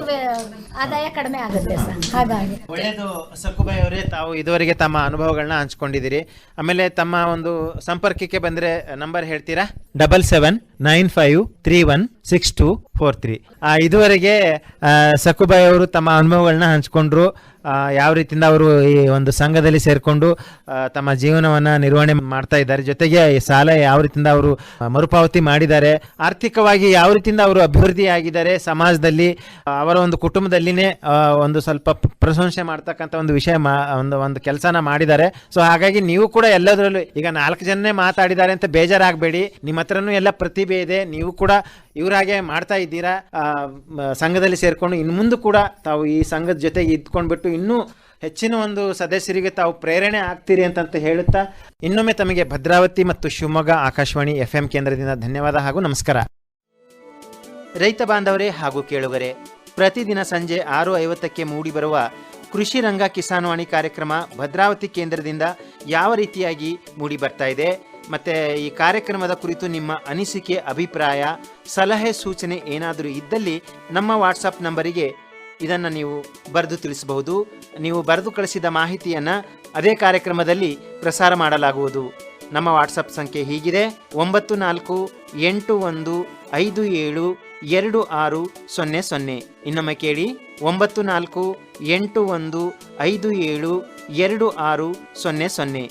ಆದಾಯ ಕಡಿಮೆ ಆಗುತ್ತೆ ಸರ್. ಹಾಗಾಗಿ ಒಳ್ಳೆಯದು. ಸಕ್ಕುಬಾಯಿ ಅವರೇ, ತಾವು ಇದುವರೆಗೆ ತಮ್ಮ ಅನುಭವಗಳನ್ನ ಹಂಚ್ಕೊಂಡಿದ್ದೀರಿ. ಆಮೇಲೆ ತಮ್ಮ ಒಂದು ಸಂಪರ್ಕಕ್ಕೆ ಬಂದ್ರೆ ನಂಬರ್ ಹೇಳ್ತೀರಾ? 7795316243. ಇದುವರೆಗೆ ಸಕ್ಕುಬಾಯಿ ಅವರು ತಮ್ಮ ಅನುಭವಗಳನ್ನ ಹಂಚ್ಕೊಂಡ್ರು. ಯಾವ ರೀತಿಯಿಂದ ಅವರು ಈ ಒಂದು ಸಂಘದಲ್ಲಿ ಸೇರ್ಕೊಂಡು ತಮ್ಮ ಜೀವನವನ್ನ ನಿರ್ವಹಣೆ ಮಾಡ್ತಾ ಇದ್ದಾರೆ. ಜೊತೆಗೆ ಈ ಸಾಲ ಯಾವ ರೀತಿಯಿಂದ ಅವರು ಮರುಪಾವತಿ ಮಾಡಿದ್ದಾರೆ, ಆರ್ಥಿಕವಾಗಿ ಯಾವ ರೀತಿಯಿಂದ ಅವರು ಅಭಿವೃದ್ಧಿ ಆಗಿದ್ದಾರೆ, ಸಮಾಜದಲ್ಲಿ ಅವರ ಒಂದು ಕುಟುಂಬದಲ್ಲಿನೇ ಒಂದು ಸ್ವಲ್ಪ ಪ್ರಶಂಸೆ ಮಾಡ್ತಕ್ಕಂಥ ಒಂದು ವಿಷಯ ಒಂದು ಕೆಲಸನ ಮಾಡಿದ್ದಾರೆ. ಸೊ ಹಾಗಾಗಿ ನೀವು ಕೂಡ ಎಲ್ಲದರಲ್ಲೂ ಈಗ 4 ಜನನೇ ಮಾತಾಡಿದ್ದಾರೆ ಅಂತ ಬೇಜಾರಾಗಬೇಡಿ. ನಿಮ್ಮ ಹತ್ರನೂ ಎಲ್ಲ ಪ್ರತಿಭೆ ಇದೆ, ನೀವು ಕೂಡ ಇವರಾಗೆ ಮಾಡ್ತಾ ಇದ್ದೀರಾ. ಸಂಘದಲ್ಲಿ ಸೇರ್ಕೊಂಡು ಇನ್ನು ಮುಂದೆ ಕೂಡ ತಾವು ಈ ಸಂಘದ ಜೊತೆಗೆ ಇದ್ಕೊಂಡ್ಬಿಟ್ಟು ಇನ್ನೂ ಹೆಚ್ಚಿನ ಒಂದು ಸದಸ್ಯರಿಗೆ ತಾವು ಪ್ರೇರಣೆ ಆಗ್ತೀರಿ ಅಂತ ಹೇಳುತ್ತಾ ಇನ್ನೊಮ್ಮೆ ತಮಗೆ ಭದ್ರಾವತಿ ಮತ್ತು ಶಿವಮೊಗ್ಗ ಆಕಾಶವಾಣಿ FM ಕೇಂದ್ರದಿಂದ ಧನ್ಯವಾದ ಹಾಗೂ ನಮಸ್ಕಾರ. ರೈತ ಬಾಂಧವರೇ ಹಾಗೂ ಕೇಳುಗರೆ, ಪ್ರತಿದಿನ ಸಂಜೆ 6:50ಕ್ಕೆ ಮೂಡಿಬರುವ ಕೃಷಿ ರಂಗ ಕಿಸಾನ್ವಾಣಿ ಕಾರ್ಯಕ್ರಮ ಭದ್ರಾವತಿ ಕೇಂದ್ರದಿಂದ ಯಾವ ರೀತಿಯಾಗಿ ಮೂಡಿ ಬರ್ತಾ ಇದೆ, ಮತ್ತು ಈ ಕಾರ್ಯಕ್ರಮದ ಕುರಿತು ನಿಮ್ಮ ಅನಿಸಿಕೆ, ಅಭಿಪ್ರಾಯ, ಸಲಹೆ, ಸೂಚನೆ ಏನಾದರೂ ಇದ್ದಲ್ಲಿ ನಮ್ಮ ವಾಟ್ಸಪ್ ನಂಬರಿಗೆ ಇದನ್ನು ನೀವು ಬರೆದು ತಿಳಿಸಬಹುದು. ನೀವು ಬರೆದು ಕಳಿಸಿದ ಮಾಹಿತಿಯನ್ನು ಅದೇ ಕಾರ್ಯಕ್ರಮದಲ್ಲಿ ಪ್ರಸಾರ ಮಾಡಲಾಗುವುದು. ನಮ್ಮ ವಾಟ್ಸಪ್ ಸಂಖ್ಯೆ ಹೀಗಿದೆ: 9481572600. ಇನ್ನೊಮ್ಮೆ ಕೇಳಿ: 9481572600.